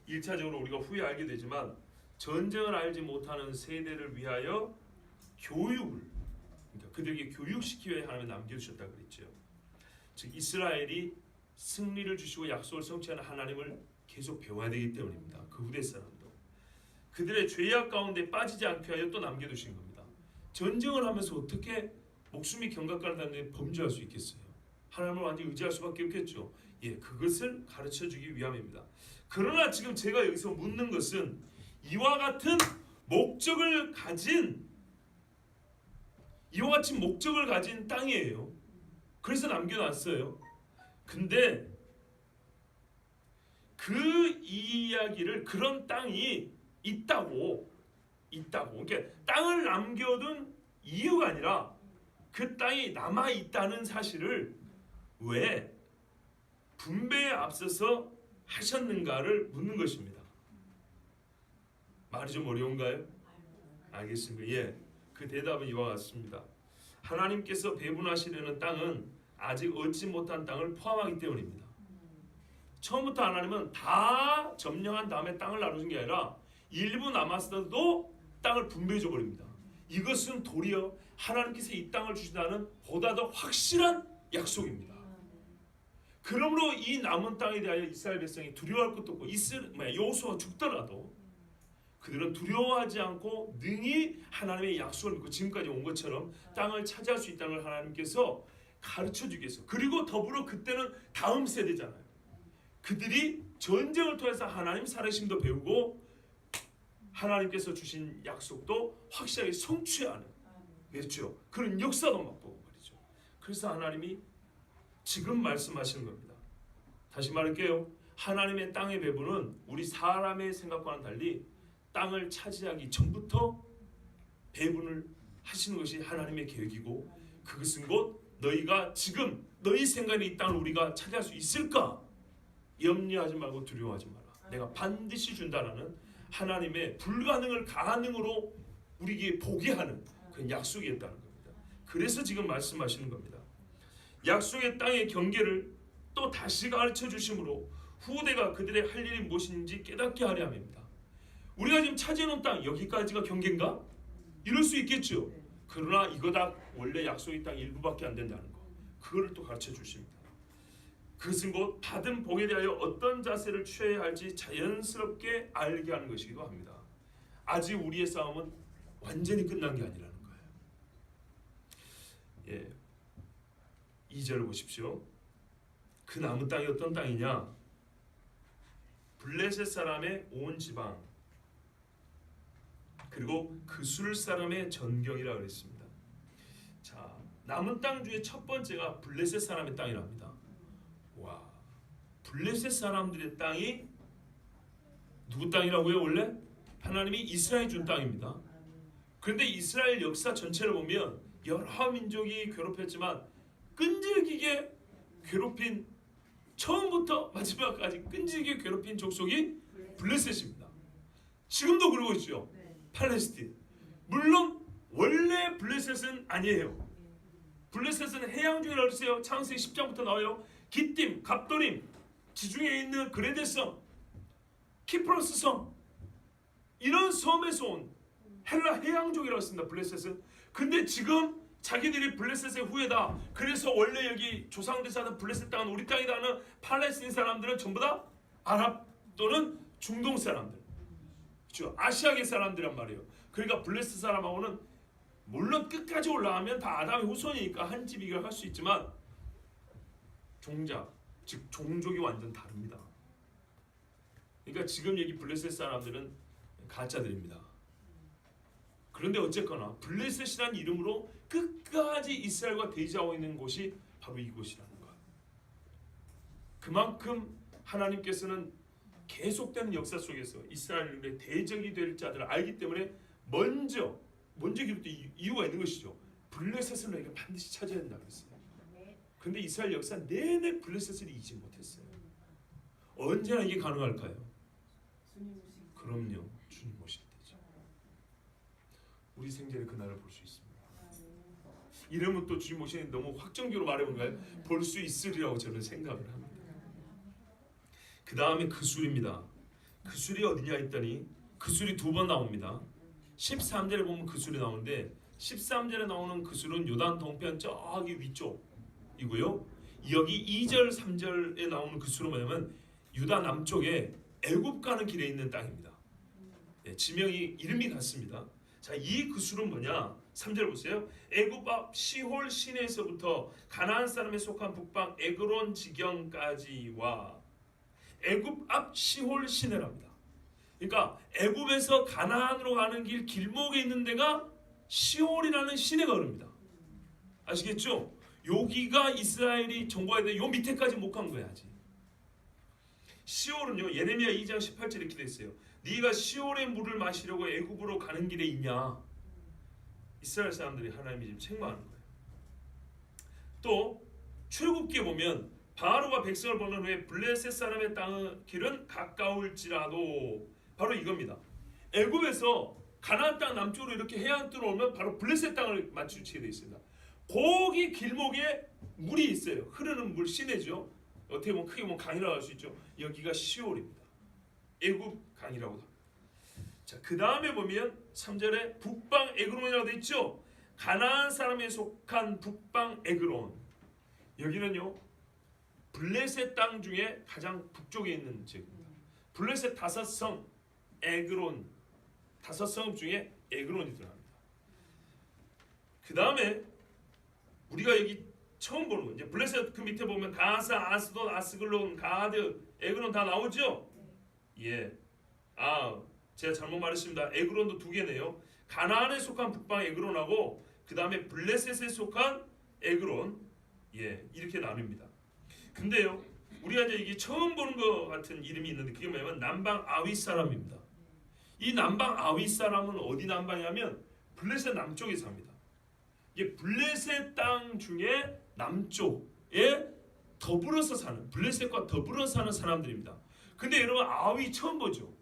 Speaker 1: 1차적으로 우리가 후에 알게 되지만 전쟁을 알지 못하는 세대를 위하여 교육을, 그러니까 그들에게 교육시키기 위해 하나님이 남겨주셨다고 그랬죠. 즉 이스라엘이 승리를 주시고 약속을 성취하는 하나님을 계속 배워야 되기 때문입니다. 그 후대 사람도 그들의 죄악 가운데 빠지지 않게 하여 또 남겨두신 겁니다. 전쟁을 하면서 어떻게 목숨이 경각가는데 범죄할 수 있겠어요? 하나님을 완전히 의지할 수밖에 없겠죠. 그것을 가르쳐주기 위함입니다. 그러나 지금 제가 여기서 묻는 것은 이와 같은 목적을 가진 땅이에요. 그래서 남겨놨어요. 근데 그 이야기를, 그런 땅이 있다고 그러니까 땅을 남겨둔 이유가 아니라 그 땅이 남아있다는 사실을 왜 분배에 앞서서 하셨는가를 묻는 것입니다. 말이 좀 어려운가요? 알겠습니다. 그 대답은 이와 같습니다. 하나님께서 배분하시려는 땅은 아직 얻지 못한 땅을 포함하기 때문입니다. 처음부터 하나님은 다 점령한 다음에 땅을 나누신 게 아니라 일부 남았어도 땅을 분배해 버립니다. 이것은 도리어 하나님께서 이 땅을 주신다는 보다 더 확실한 약속입니다. 그러므로 이 남은 땅에 대하여 이스라엘 백성이 두려워할 것도 없고 여호수아가 죽더라도 그들은 두려워하지 않고 능히 하나님의 약속을 믿고 지금까지 온 것처럼 땅을 차지할 수 있다는 걸 하나님께서 가르쳐주기 위해서, 그리고 더불어 그때는 다음 세대잖아요. 그들이 전쟁을 통해서 하나님 살아계심도 배우고 하나님께서 주신 약속도 확실하게 성취하는, 그렇죠? 그런 역사도 맛보고 말이죠. 그래서 하나님이 지금 말씀하시는 겁니다. 다시 말할게요. 하나님의 땅의 배분은 우리 사람의 생각과는 달리 땅을 차지하기 전부터 배분을 하시는 것이 하나님의 계획이고, 그것은 곧 너희가 지금 너희 생각에 이 땅을 우리가 차지할 수 있을까? 염려하지 말고 두려워하지 마라. 내가 반드시 준다라는 하나님의 불가능을 가능으로 우리에게 보게 하는 그런 약속이었다는 겁니다. 그래서 지금 말씀하시는 겁니다. 약속의 땅의 경계를 또 다시 가르쳐 주심으로 후대가 그들의 할 일이 무엇인지 깨닫게 하려 함입니다. 우리가 지금 차지해놓은 땅, 여기까지가 경계인가? 이럴 수 있겠죠. 그러나 이거다 원래 약속의 땅 일부밖에 안 된다는 거, 그거를 또 가르쳐 주십니다. 그것은 곧 받은 복에 대하여 어떤 자세를 취해야 할지 자연스럽게 알게 하는 것이기도 합니다. 아직 우리의 싸움은 완전히 끝난 게 아니라는 거예요. 2절 보십시오. 그 남은 땅이 어떤 땅이냐? 블레셋 사람의 온 지방, 그리고 그술 사람의 전경이라 그랬습니다. 자, 남은 땅 중에 첫 번째가 블레셋 사람의 땅이랍니다. 와, 블레셋 사람들의 땅이 누구 땅이라고요? 원래 하나님이 이스라엘 준 땅입니다. 그런데 이스라엘 역사 전체를 보면 여러 민족이 괴롭혔지만 끈질기게 괴롭힌, 처음부터 마지막까지 끈질기게 괴롭힌 족속이 블레셋입니다. 지금도 그러고 있죠. 팔레스틴. 물론 원래 블레셋은 아니에요. 블레셋은 해양 중에 어디세요? 창세기 10장부터 나와요. 기띔, 갑도림, 지중해에 있는 그레데 섬, 키프로스 섬, 이런 섬에서 온 헬라 해양족이라고 했습니다. 블레셋은. 근데 지금 자기들이 블레셋의 후예다. 그래서 원래 여기 조상들 사는 블레셋 땅은 우리 땅이다 하는 팔레스틴 사람들은 전부 다 아랍 또는 중동 사람들, 그렇죠? 아시아계 사람들이란 말이에요. 그러니까 블레셋 사람하고는 물론 끝까지 올라가면 다 아담의 후손이니까 한 집 이걸 할 수 있지만 종자, 즉 종족이 완전 다릅니다. 그러니까 지금 여기 블레셋 사람들은 가짜들입니다. 그런데 어쨌거나 블레셋이라는 이름으로 끝까지 이스라엘과 대지하고 있는 곳이 바로 이곳이라는 것. 그만큼 하나님께서는 계속되는 역사 속에서 이스라엘의 대적이 될 자들을 알기 때문에 먼저 기부터 이유가 있는 것이죠. 블레셋을 너희가 반드시 차지해야 된다 그랬어요. 그런데 이스라엘 역사 내내 블레셋을 이기지 못했어요. 언제나 이게 가능할까요? 그럼요. 주님 오실 때죠. 우리 생전에 그날을 볼 수 있습니다. 이러면 또 주님 오시는 너무 확정적으로 말해보는가요? 볼 수 있으리라고 저는 생각을 합니다. 그 다음에 그술입니다. 그술이 어디냐 했더니 그술이 두 번 나옵니다. 13절에 보면 그술이 나오는데 13절에 나오는 그술은 요단 동편 저기 위쪽이고요. 여기 2절 3절에 나오는 그술은 뭐냐면 유다 남쪽에 애굽 가는 길에 있는 땅입니다. 지명이 이름이 같습니다. 자, 이 그술은 뭐냐? 3절 보세요. 애굽 앞 시홀 시내에서부터 가나안 사람에 속한 북방 에그론 지경까지와 애굽 앞 시홀 시내랍니다. 그러니까 애굽에서 가나안으로 가는 길 길목에 있는 데가 시홀이라는 시내가 흐릅니다. 아시겠죠? 여기가 이스라엘이 정복해야 돼. 요 밑에까지 못 간 거야 아직. 시홀은요, 예레미야 2장 18절에 이렇게 돼 있어요. 네가 시홀의 물을 마시려고 애굽으로 가는 길에 있냐? 이스라엘 사람들이 하나님이 지금 책망하는 거예요. 또 출애굽기에 보면 바로가 백성을 보낸 후에 블레셋 사람의 땅의 길은 가까울지라도 바로 이겁니다. 애굽에서 가나안 땅 남쪽으로 이렇게 해안 뚫어오면 바로 블레셋 땅을 마주치게 되어 있습니다. 거기 길목에 물이 있어요. 흐르는 물 시내죠. 어떻게 보면 크게 보면 강이라고 할 수 있죠. 여기가 시올입니다. 애굽 강이라고 합니다. 자, 그 다음에 보면 3절에 북방 에그론이라고 되어 있죠. 가나안 사람에 속한 북방 에그론. 여기는요, 블레셋 땅 중에 가장 북쪽에 있는 지역입니다. 블레셋 5성 에그론, 5성 중에 에그론이 들어갑니다. 그 다음에 우리가 여기 처음 보는 거, 이제 블레셋 그 밑에 보면 가사, 아스돈, 아스글론, 가드, 에그론 다 나오죠? 예. 제가 잘못 말했습니다. 에그론도 2개네요. 가나안에 속한 북방 에그론하고 그 다음에 블레셋에 속한 에그론, 예, 이렇게 나뉩니다. 근데요, 우리가 이제 이게 처음 보는 것 같은 이름이 있는데 그게 뭐냐면 남방 아윗 사람입니다. 이 남방 아윗 사람은 어디 남방이냐면 블레셋 남쪽에 삽니다. 이게 블레셋 땅 중에 남쪽에 더불어서 사는, 블레셋과 더불어 사는 사람들입니다. 근데 여러분 아위 처음 보죠.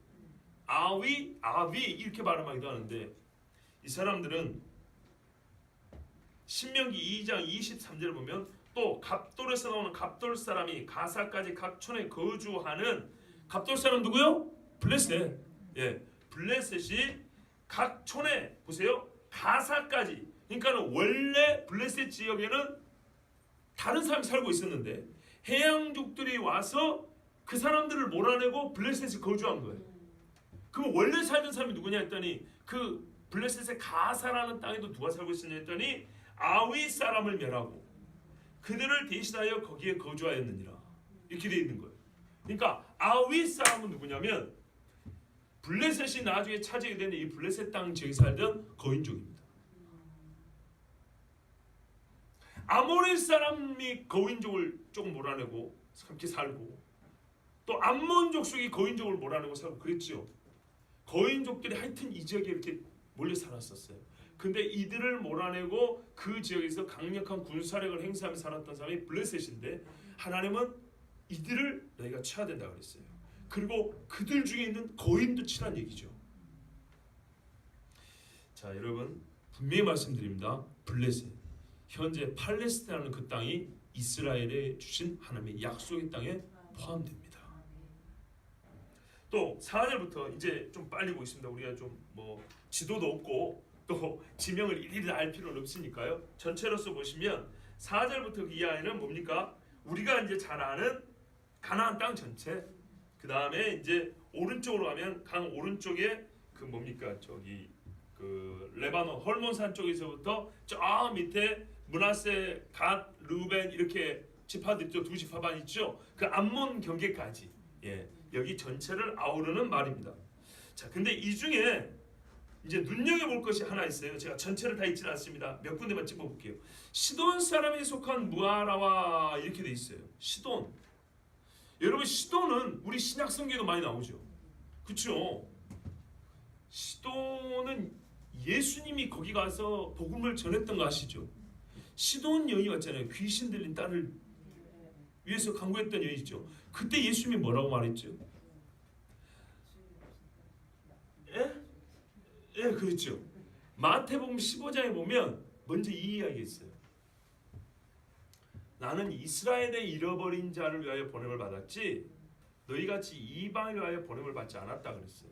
Speaker 1: 아위, 아비 이렇게 발음하기도 하는데 이 사람들은 신명기 2장 23절을 보면 또 갑돌에서 나오는 갑돌 사람이 가사까지 각 촌에 거주하는 갑돌 사람 누구요? 블레셋. 예, 블레셋이 각 촌에 보세요. 가사까지. 그러니까 원래 블레셋 지역에는 다른 사람이 살고 있었는데 해양족들이 와서 그 사람들을 몰아내고 블레셋에 거주한 거예요. 그럼 원래 살던 사람이 누구냐 했더니 그 블레셋의 가사라는 땅에도 누가 살고 있었냐 했더니 아위 사람을 멸하고 그들을 대신하여 거기에 거주하였느니라. 이렇게 되어 있는 거예요. 그러니까 아위 사람은 누구냐면 블레셋이 나중에 차지하게 되는 이 블레셋 땅 지역에 살던 거인족입니다. 아모리 사람이 거인족을 조금 몰아내고 함께 살고, 또 암몬 족속이 거인족을 몰아내고 살고 그랬죠. 거인족들이 하여튼 이 지역에 이렇게 몰려 살았었어요. 근데 이들을 몰아내고 그 지역에서 강력한 군사력을 행사하며 살았던 사람이 블레셋인데, 하나님은 이들을 너희가 쳐야 된다고 그랬어요. 그리고 그들 중에 있는 거인도 치란 얘기죠. 자, 여러분 분명히 말씀드립니다. 블레셋, 현재 팔레스타인이라는 그 땅이 이스라엘에 주신 하나님의 약속의 땅에 포함됩니다. 또 4절부터 이제 좀 빨리 보겠습니다. 우리가 좀 뭐 지도도 없고 또 지명을 일일이 알 필요는 없으니까요. 전체로서 보시면 4절부터 이하에는 뭡니까? 우리가 이제 잘 아는 가나안 땅 전체, 그 다음에 이제 오른쪽으로 가면 강 오른쪽에 그 뭡니까? 저기 그 레바논 헐몬산 쪽에서부터 저 밑에 므낫세, 갓, 르우벤 이렇게 지파들 있죠. 두 지파반 있죠. 그 암몬 경계까지, 예, 여기 전체를 아우르는 말입니다. 자, 근데 이 중에 이제 눈여겨볼 것이 하나 있어요. 제가 전체를 다 읽지는 않습니다. 몇 군데만 짚어볼게요. 시돈 사람에 속한 무아라와 이렇게 돼 있어요. 시돈. 여러분 시돈은 우리 신약 성경에도 많이 나오죠. 그렇죠? 시돈은 예수님이 거기 가서 복음을 전했던 거 아시죠? 시돈 여인 왔잖아요. 귀신 들린 딸을 위해서 간구했던 여인 있죠. 그때 예수님이 뭐라고 말했죠? 예, 그렇죠. 마태복음 15장에 보면 먼저 이 이야기 있어요. 나는 이스라엘의 잃어버린 자를 위하여 보냄을 받았지 너희같이 이방을 위하여 보냄을 받지 않았다 그랬어요.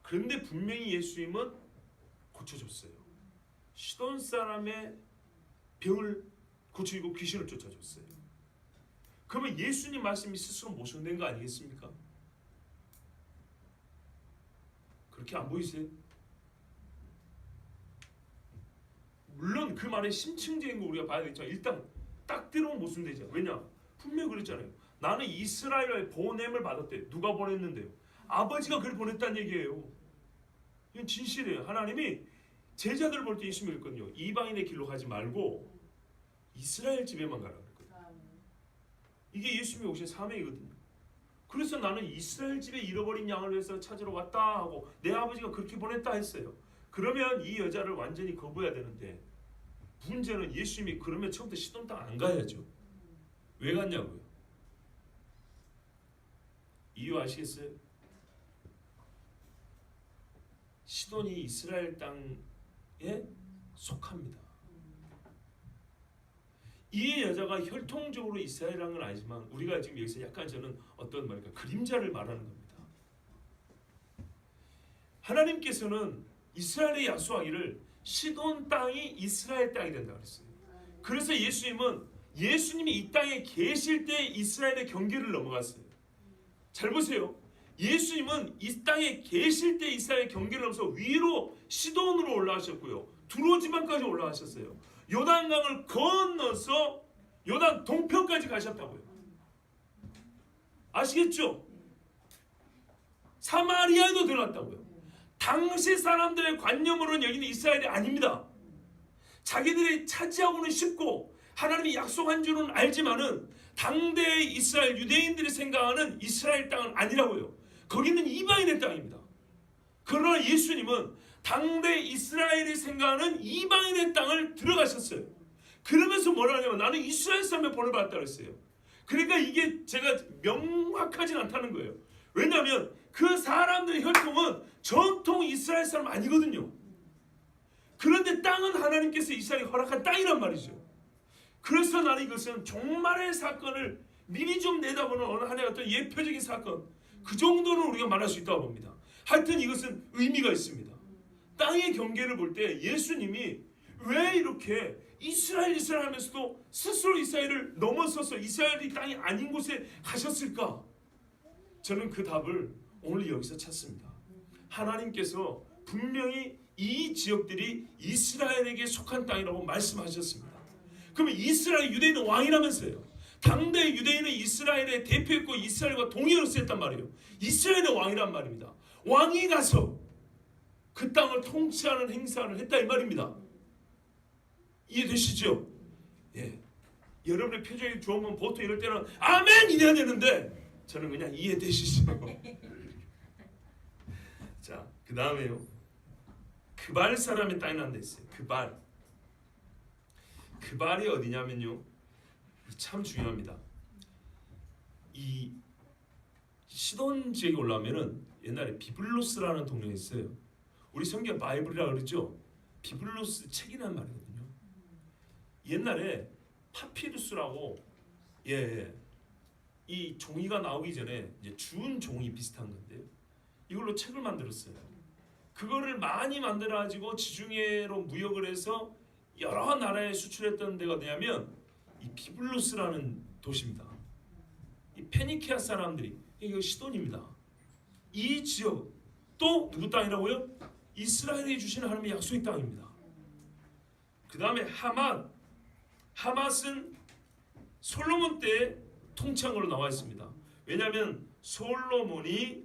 Speaker 1: 그런데 분명히 예수님은 고쳐줬어요. 시돈 사람의 병을 고치고 귀신을 쫓아줬어요. 그러면 예수님 말씀이 스스로 모순된 거 아니겠습니까? 그렇게 안 보이세요? 물론 그 말의 심층적인 거 우리가 봐야 되겠지만 일단 딱 들어오면 모순되죠. 왜냐? 분명히 그랬잖아요. 나는 이스라엘의 보냄을 받았대. 누가 보냈는데요? 아버지가 그를 보냈다는 얘기예요. 이건 진실이에요. 하나님이 제자들 볼 때 예수님이 그랬거든요. 이방인의 길로 가지 말고 이스라엘 집에만 가라 그랬거든요. 이게 예수님이 오신 사명이거든요. 그래서 나는 이스라엘 집에 잃어버린 양을 위해서 찾으러 왔다 하고 내 아버지가 그렇게 보냈다 했어요. 그러면 이 여자를 완전히 거부해야 되는데 문제는 예수님이 그러면 처음부터 시돈 땅 안 가야죠. 왜 갔냐고요? 이유 아시겠어요? 시돈이 이스라엘 땅에 속합니다. 이 여자가 혈통적으로 이스라엘이라는 건 아니지만 우리가 지금 여기서 약간 저는 어떤 말일까 그림자를 말하는 겁니다. 하나님께서는 이스라엘에 약속하기를 시돈 땅이 이스라엘 땅이 된다 그랬어요. 그래서 예수님이 이 땅에 계실 때 이스라엘의 경계를 넘어갔어요. 잘 보세요. 예수님은 이 땅에 계실 때 이스라엘 경계를 넘어서 위로 시돈으로 올라가셨고요. 두로 지방까지 올라가셨어요. 요단강을 건너서 요단 동편까지 가셨다고요. 아시겠죠? 사마리아에도 들어갔다고요. 당시 사람들의 관념으로는 여기는 이스라엘이 아닙니다. 자기들이 차지하고는 싶고 하나님이 약속한 줄은 알지만은 당대의 이스라엘 유대인들이 생각하는 이스라엘 땅은 아니라고요. 거기는 이방인의 땅입니다. 그러나 예수님은 당대 이스라엘이 생각하는 이방인의 땅을 들어가셨어요. 그러면서 뭐라 하냐면 나는 이스라엘 사람의 본을 받았다 그랬어요. 그러니까 이게 제가 명확하진 않다는 거예요. 왜냐하면 그 사람들의 혈통은 전통 이스라엘 사람 아니거든요. 그런데 땅은 하나님께서 이스라엘이 허락한 땅이란 말이죠. 그래서 나는 이것은 종말의 사건을 미리 좀 내다보는 어느 하나의 어떤 예표적인 사건, 그 정도는 우리가 말할 수 있다고 봅니다. 하여튼 이것은 의미가 있습니다. 땅의 경계를 볼 때 예수님이 왜 이렇게 이스라엘 하면서도 스스로 이스라엘을 넘어서서 이스라엘이 땅이 아닌 곳에 가셨을까? 저는 그 답을 오늘 여기서 찾습니다. 하나님께서 분명히 이 지역들이 이스라엘에게 속한 땅이라고 말씀하셨습니다. 그러면 이스라엘 유대인은 왕이라면서요. 당대 유대인은 이스라엘의 대표였고 이스라엘과 동의로서 했단 말이에요. 이스라엘의 왕이란 말입니다. 왕이 가서 그 땅을 통치하는 행사를 했다 이 말입니다. 이해되시죠? 예. 여러분의 표정이 좋으면 보통 이럴 때는 아멘 이래야 되는데 저는 그냥 이해되시죠? 자, 그 다음에요. 그발 사람의 땅이 난데 있어요. 그발이 어디냐면요. 참 중요합니다. 이 시돈 지역에 올라오면은 옛날에 비블로스라는 동네가 있어요. 우리 성경 바이블이라 그러죠. 비블로스 책이란 말이거든요. 옛날에 파피루스라고 이 종이가 나오기 전에 이제 준 종이 비슷한 건데요. 이걸로 책을 만들었어요. 그거를 많이 만들어 가지고 지중해로 무역을 해서 여러 나라에 수출했던 데가 어디냐면 이 비블로스라는 도시입니다. 이 페니키아 사람들이 이거 시돈입니다. 이 지역 또 누구 땅이라고요? 이스라엘이 주신 하나님의 약속의 땅입니다. 그 다음에 하맛은 솔로몬 때 통치한 걸로 나와 있습니다. 왜냐하면 솔로몬이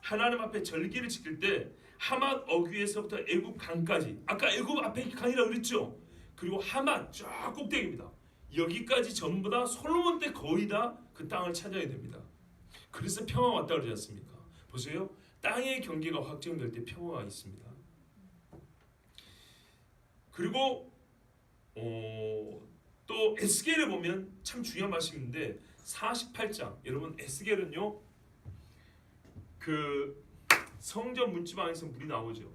Speaker 1: 하나님 앞에 절기를 지킬 때 하맛 어귀에서부터 애굽 강까지, 아까 애굽 앞에 강이라고 그랬죠. 그리고 하맛 쫙 꼭대기입니다. 여기까지 전부 다 솔로몬 때 거의 다 그 땅을 차지해야 됩니다. 그래서 평화가 왔다 그러지 않습니까? 보세요. 땅의 경계가 확정될 때 평화가 있습니다. 그리고 또 에스겔을 보면 참 중요한 말씀인데 48장 여러분 에스겔은요 그 성전 문지방에서 물이 나오죠.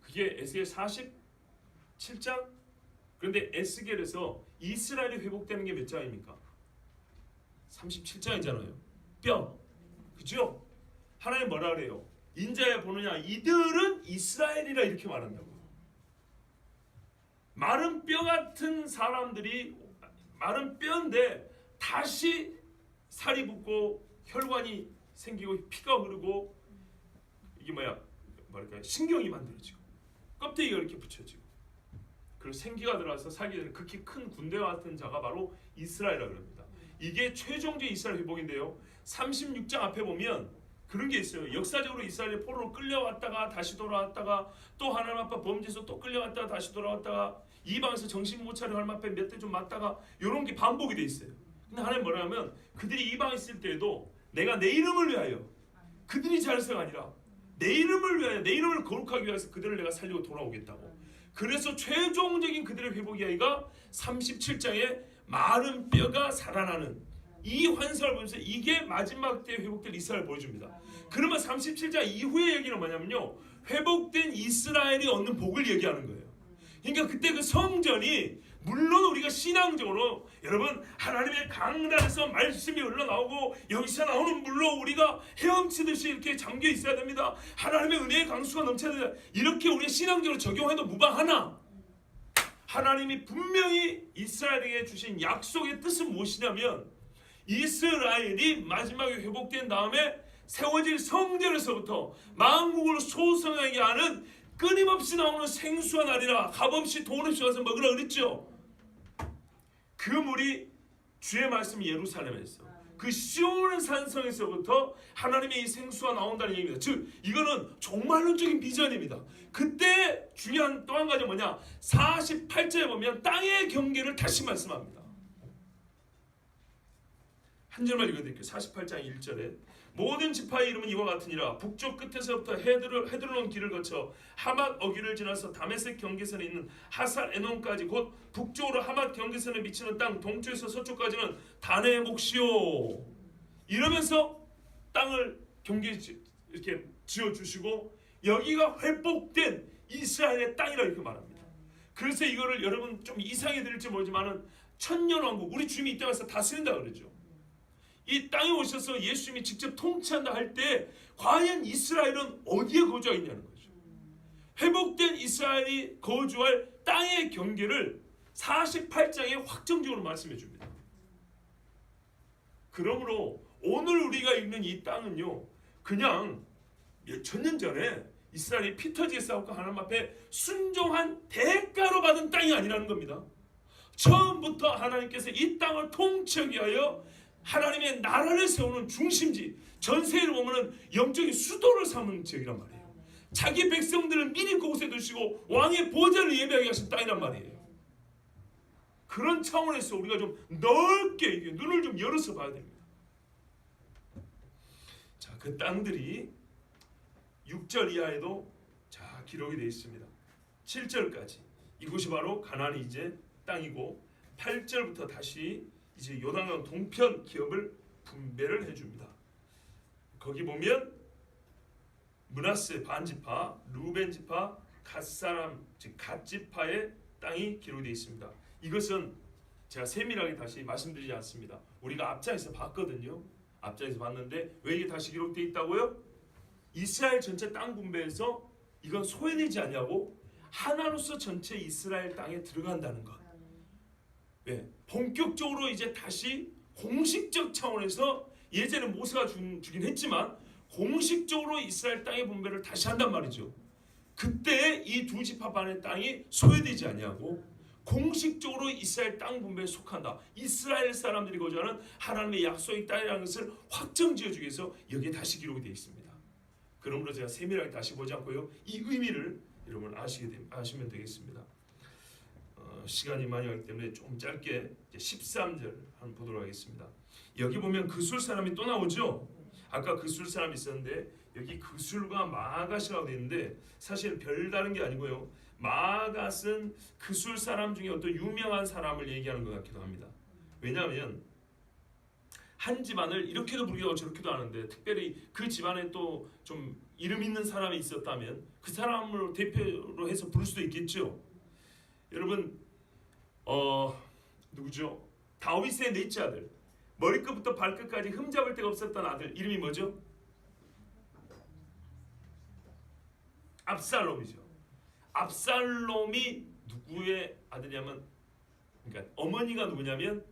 Speaker 1: 그게 에스겔 47장. 그런데 에스겔에서 이스라엘이 회복되는 게 몇 장입니까? 37장이잖아요. 뼈. 그죠? 하나님 뭐라 그래요? 인자야 보느냐 이들은 이스라엘이라 이렇게 말한다고요. 마른 뼈 같은 사람들이 마른 뼈인데 다시 살이 붙고 혈관이 생기고 피가 흐르고 이게 뭐랄까요? 신경이 만들어지고 껍데기가 이렇게 붙여지고 그리고 생기가 들어와서 살게 되는 극히 큰 군대와 같은 자가 바로 이스라엘이라고 합니다. 이게 최종적인 이스라엘 회복인데요. 36장 앞에 보면 그런 게 있어요. 역사적으로 이스라엘이 포로로 끌려왔다가 다시 돌아왔다가 또 하나님 앞에 범죄해서 또 끌려왔다가 다시 돌아왔다가 이방에서 정신 못 차려 하나님 앞에 몇 대 좀 맞다가 이런 게 반복이 돼 있어요. 근데 하나님 뭐라 하면 그들이 이방에 있을 때에도 내가 내 이름을 위하여 그들이 잘해서가 아니라 내 이름을 위하여 내 이름을 거룩하기 위해서 그들을 내가 살리고 돌아오겠다고. 그래서 최종적인 그들의 회복의 아이가 37장에 마른 뼈가 살아나는 이 환상을 보면서 이게 마지막 때 회복될 이스라엘 보여줍니다. 그러면 37장 이후의 얘기는 뭐냐면요. 회복된 이스라엘이 얻는 복을 얘기하는 거예요. 그러니까 그때 그 성전이 물론 우리가 신앙적으로 여러분 하나님의 강단에서 말씀이 흘러나오고 여기서 나오는 물로 우리가 헤엄치듯이 이렇게 잠겨 있어야 됩니다. 하나님의 은혜의 강수가 넘쳐야 됩니다. 이렇게 우리가 신앙적으로 적용해도 무방하나 하나님이 분명히 이스라엘에게 주신 약속의 뜻은 무엇이냐면 이스라엘이 마지막에 회복된 다음에 세워질 성전에서부터 만국을 소성하게 하는 끊임없이 나오는 생수가 나리라. 값없이 돈 없이 가서 먹으라 그랬죠. 그 물이 주의 말씀이 예루살렘에 있어. 그 시온 산성에서부터 하나님의 이 생수가 나온다는 얘기입니다. 즉 이거는 종말론적인 비전입니다. 그때 중요한 또 한 가지 뭐냐 48절에 보면 땅의 경계를 다시 말씀합니다. 한 절만 읽어드릴게요. 48장 1절에 모든 지파의 이름은 이와 같으니라. 북쪽 끝에서부터 헤드론 길을 거쳐 하맛 어귀를 지나서 다메섹 경계선에 있는 하살 에논까지 곧 북쪽으로 하맛 경계선에 미치는 땅 동쪽에서 서쪽까지는 단의 몫이요. 이러면서 땅을 경계 이렇게 지어주시고 여기가 회복된 이스라엘의 땅이라 이렇게 말합니다. 그래서 이거를 여러분 좀 이상해 들릴지 모르지만은 천년왕국 우리 주님이 이 땅에서 다스린다 그러죠. 이 땅에 오셔서 예수님이 직접 통치한다 할 때 과연 이스라엘은 어디에 거주하고 있냐는 거죠. 회복된 이스라엘이 거주할 땅의 경계를 48장에 확정적으로 말씀해 줍니다. 그러므로 오늘 우리가 읽는 이 땅은요 그냥 몇 천 년 전에 이스라엘이 피 터지게 싸웠고 하나님 앞에 순종한 대가로 받은 땅이 아니라는 겁니다. 처음부터 하나님께서 이 땅을 통치하기 위하여 하나님의 나라를 세우는 중심지, 전세를 보면은 영적인 수도를 삼은 지역이란 말이에요. 자기 백성들을 미리 그곳에 두시고 왕의 보좌를 예배하게 하신 땅이란 말이에요. 그런 차원에서 우리가 좀 넓게 눈을 좀 열어서 봐야 됩니다. 자, 그 땅들이 6절 이하에도 자 기록이 되어 있습니다. 7절까지 이곳이 바로 가나안의 이제 땅이고 8절부터 다시 이제 요단강 동편 기업을 분배를 해줍니다. 거기 보면 므낫세 반지파, 루벤 지파, 갓사람 즉 갓지파의 땅이 기록되어 있습니다. 이것은 제가 세밀하게 다시 말씀드리지 않습니다. 우리가 앞장에서 봤거든요. 앞장에서 봤는데 왜 이게 다시 기록되어 있다고요? 이스라엘 전체 땅 분배에서 이건 소외되지 않냐고 하나로서 전체 이스라엘 땅에 들어간다는 것. 네, 본격적으로 이제 다시 공식적 차원에서 예전에 모세가 주긴 했지만 공식적으로 이스라엘 땅의 분배를 다시 한단 말이죠. 그때 이 두 지파 반의 땅이 소외되지 않냐고 공식적으로 이스라엘 땅 분배에 속한다. 이스라엘 사람들이 거주하는 하나님의 약속의 땅이라는 것을 확정지어주기 위해서 여기에 다시 기록이 되어 있습니다. 그러므로 제가 세밀하게 다시 보지 않고요. 이 의미를 여러분 아시면 되겠습니다. 시간이 많이 가기 때문에 좀 짧게 13절 한번 보도록 하겠습니다. 여기 보면 그술 사람이 또 나오죠. 아까 그술 사람이 있었는데 여기 그술과 마아갓이라고 되어 있는데 사실 별다른 게 아니고요. 마아갓은 그술 사람 중에 어떤 유명한 사람을 얘기하는 것 같기도 합니다. 왜냐하면 한 집안을 이렇게도 부르기도 하고 저렇게도 하는데 특별히 그 집안에 또 좀 이름 있는 사람이 있었다면 그 사람을 대표로 해서 부를 수도 있겠죠. 여러분 누구죠? 다윗의 넷째 아들, 머리끝부터 발끝까지 흠잡을 데가 없었던 아들 이름이 뭐죠? 압살롬이죠. 압살롬이 누구의 아들이냐면, 그러니까 어머니가 누구냐면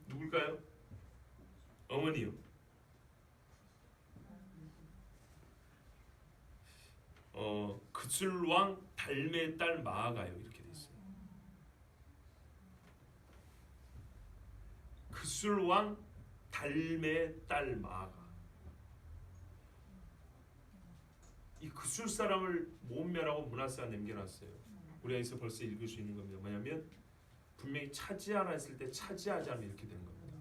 Speaker 1: 누굴까요? 어머니요. 그술 왕 달메의 딸 마아가요. 이렇게 돼 있어요. 그술 왕 달메의 딸 마아가. 이 그술 사람을 모멸하고 므낫세가 남겨놨어요. 우리가 여기서 벌써 읽을 수 있는 겁니다. 뭐냐면 분명히 차지하라 했을 때 차지하지 않으면 이렇게 되는 겁니다.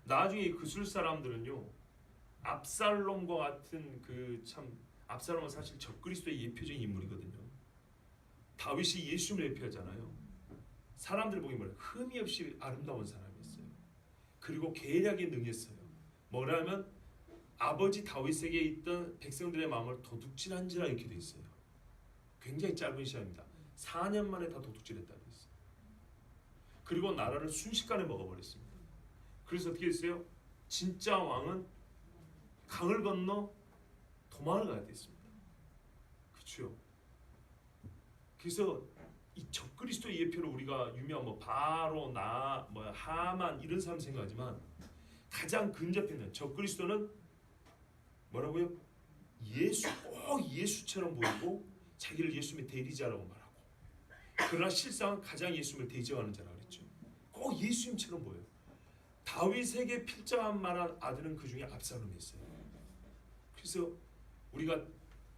Speaker 1: 나중에 이 그술 사람들은요, 압살롬과 같은 압살롬은 사실 적그리스도의 예표적인 인물이거든요. 다윗이 예수님을 예표하잖아요. 사람들 보기 뭐래? 흠이 없이 아름다운 사람이었어요. 그리고 계략에 능했어요. 뭐라면 아버지 다윗에게 있던 백성들의 마음을 도둑질한지라 이렇게 돼 있어요. 굉장히 짧은 시간입니다. 4년 만에 다 도둑질했다고 했어요. 그리고 나라를 순식간에 먹어버렸습니다. 그래서 어떻게 했어요? 진짜 왕은 강을 건너 도망을 가야 됐습니다. 그렇죠? 그래서 이 적그리스도의 예표로 우리가 유명한 바로 하만 이런 사람 생각하지만 가장 근접해 있는 적그리스도는 뭐라고요? 꼭 예수처럼 보이고 자기를 예수님의 대리자라고 말하고, 그러나 실상은 가장 예수님을 대적하는 자라고 그랬죠. 꼭 예수님처럼 보여요. 다윗에게 필적한 만한 아들은 그 중에 압살롬이었어요. 그래서 우리가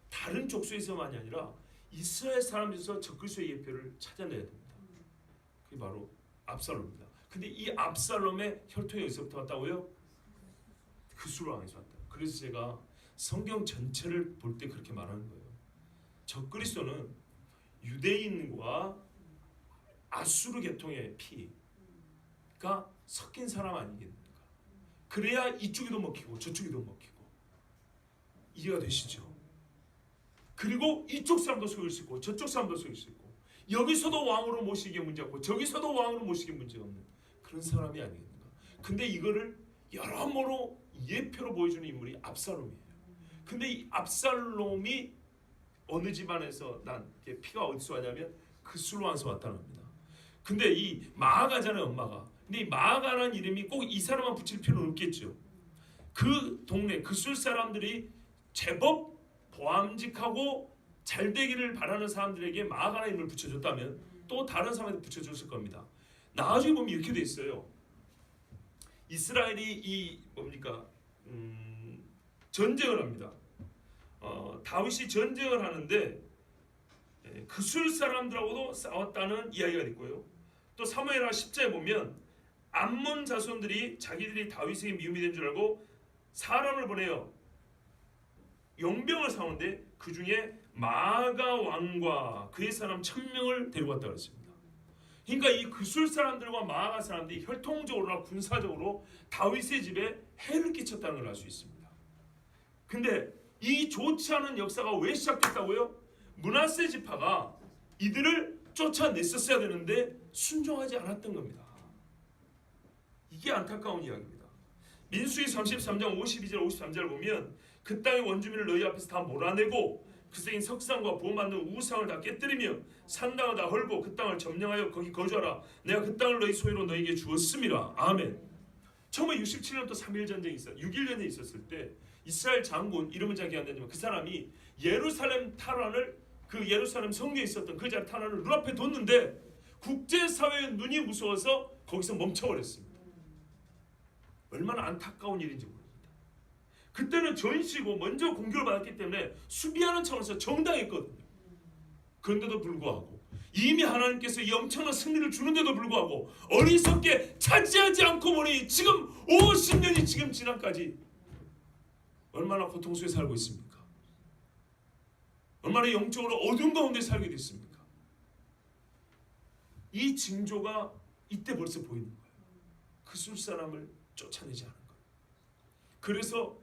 Speaker 1: 다른 족속에서만이 아니라 이스라엘 사람들에서 적그리스도의 예표를 찾아내야 됩니다. 그게 바로 압살롬입니다. 근데 이 압살롬의 혈통이 어디서부터 왔다고요? 그술 왕에서 왔다. 그래서 제가 성경 전체를 볼 때 그렇게 말하는 거예요. 적그리스도는 유대인과 아수르 계통의 피가 섞인 사람 아니겠습니까? 그래야 이쪽에도 먹히고 저쪽에도 먹히고. 이해가 되시죠? 그리고 이쪽 사람도 속일 수 있고 저쪽 사람도 속일 수 있고, 여기서도 왕으로 모시기에 문제 없고 저기서도 왕으로 모시기에 문제가 없는 그런 사람이 아니겠는가. 근데 이거를 여러모로 예표로 보여주는 인물이 압살롬이에요. 근데 이 압살롬이 어느 집안에서 난 피가 어디서 왔냐면 그술 왕에서 왔다는 겁니다. 근데 이 마아가잖아요, 엄마가. 근데 이 마아가라는 이름이 꼭 이 사람만 붙일 필요는 없겠죠. 그 동네 그술 사람들이 제법 보암직하고 잘 되기를 바라는 사람들에게 마아가라는 이름을 붙여줬다면 또 다른 사람한테 붙여줬을 겁니다. 나중에 보면 이렇게 돼 있어요. 이스라엘이 이 뭡니까 전쟁을 합니다. 다윗이 전쟁을 하는데 그술 사람들하고도 싸웠다는 이야기가 있고요. 또 사무엘하 10장에 보면 암몬 자손들이 자기들이 다윗에게 미움이 된 줄 알고 사람을 보내요. 용병을 사오는데 그 중에 마가 왕과 그의 사람 1000명을 데려갔다고 했습니다. 그러니까 이 그술 사람들과 마가 사람들이 혈통적으로나 군사적으로 다윗의 집에 해를 끼쳤다는 걸 알 수 있습니다. 근데 이 좋지 않은 역사가 왜 시작됐다고요? 므낫세 지파가 이들을 쫓아냈었어야 되는데 순종하지 않았던 겁니다. 이게 안타까운 이야기입니다. 민수기 33장 52절 53절을 보면 그 땅의 원주민을 너희 앞에서 다 몰아내고 그 생긴 석상과 부어 만든 우상을 다 깨뜨리며 산당을 다 헐고 그 땅을 점령하여 거기 거주하라. 내가 그 땅을 너희 소유로 너희에게 주었음이라. 아멘. 1967년도 3.1 전쟁이 있었어요. 6.1 전쟁이 있었을 때 이스라엘 장군, 이름은 잘 기억 안 나지만 그 사람이 예루살렘 탈환을, 그 예루살렘 성경에 있었던 그 자리 탈환을 눈앞에 뒀는데 국제사회의 눈이 무서워서 거기서 멈춰버렸습니다. 얼마나 안타까운 일인지 모릅니다. 그때는 전시고 먼저 공격을 받았기 때문에 수비하는 차원에서 정당했거든요. 그런데도 불구하고 이미 하나님께서 이 엄청난 승리를 주는데도 불구하고 어리석게 차지하지 않고 보니 지금 50년이 지금 지나까지 얼마나 고통 속에 살고 있습니까? 얼마나 영적으로 어두운 가운데 살게 됐습니까? 이 징조가 이때 벌써 보이는 거예요. 그술 사람을 쫓아내지 않은 거예요. 그래서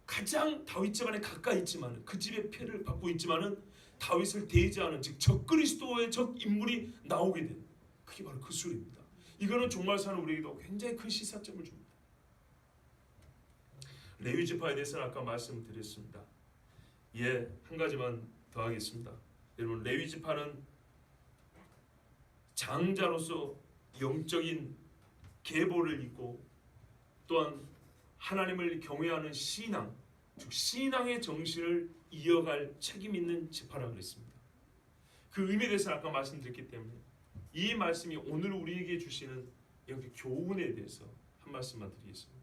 Speaker 1: 가장 다윗 집안에 가까이 있지만 그 집의 피해를 받고 있지만은 다윗을 대지하는 즉 적그리스도의 적 인물이 나오게 된 그게 바로 그술입니다. 이거는 종말 사는 우리에게도 굉장히 큰 시사점을 줍니다. 레위 지파에 대해서는 아까 말씀드렸습니다. 한 가지만 더 하겠습니다. 여러분, 레위 지파는 장자로서 영적인 계보를 잇고 또한 하나님을 경외하는 신앙, 즉 신앙의 정신을 이어갈 책임 있는 지파라고 그랬습니다. 그 의미에 대해서 아까 말씀드렸기 때문에 이 말씀이 오늘 우리에게 주시는 여기 교훈에 대해서 한 말씀만 드리겠습니다.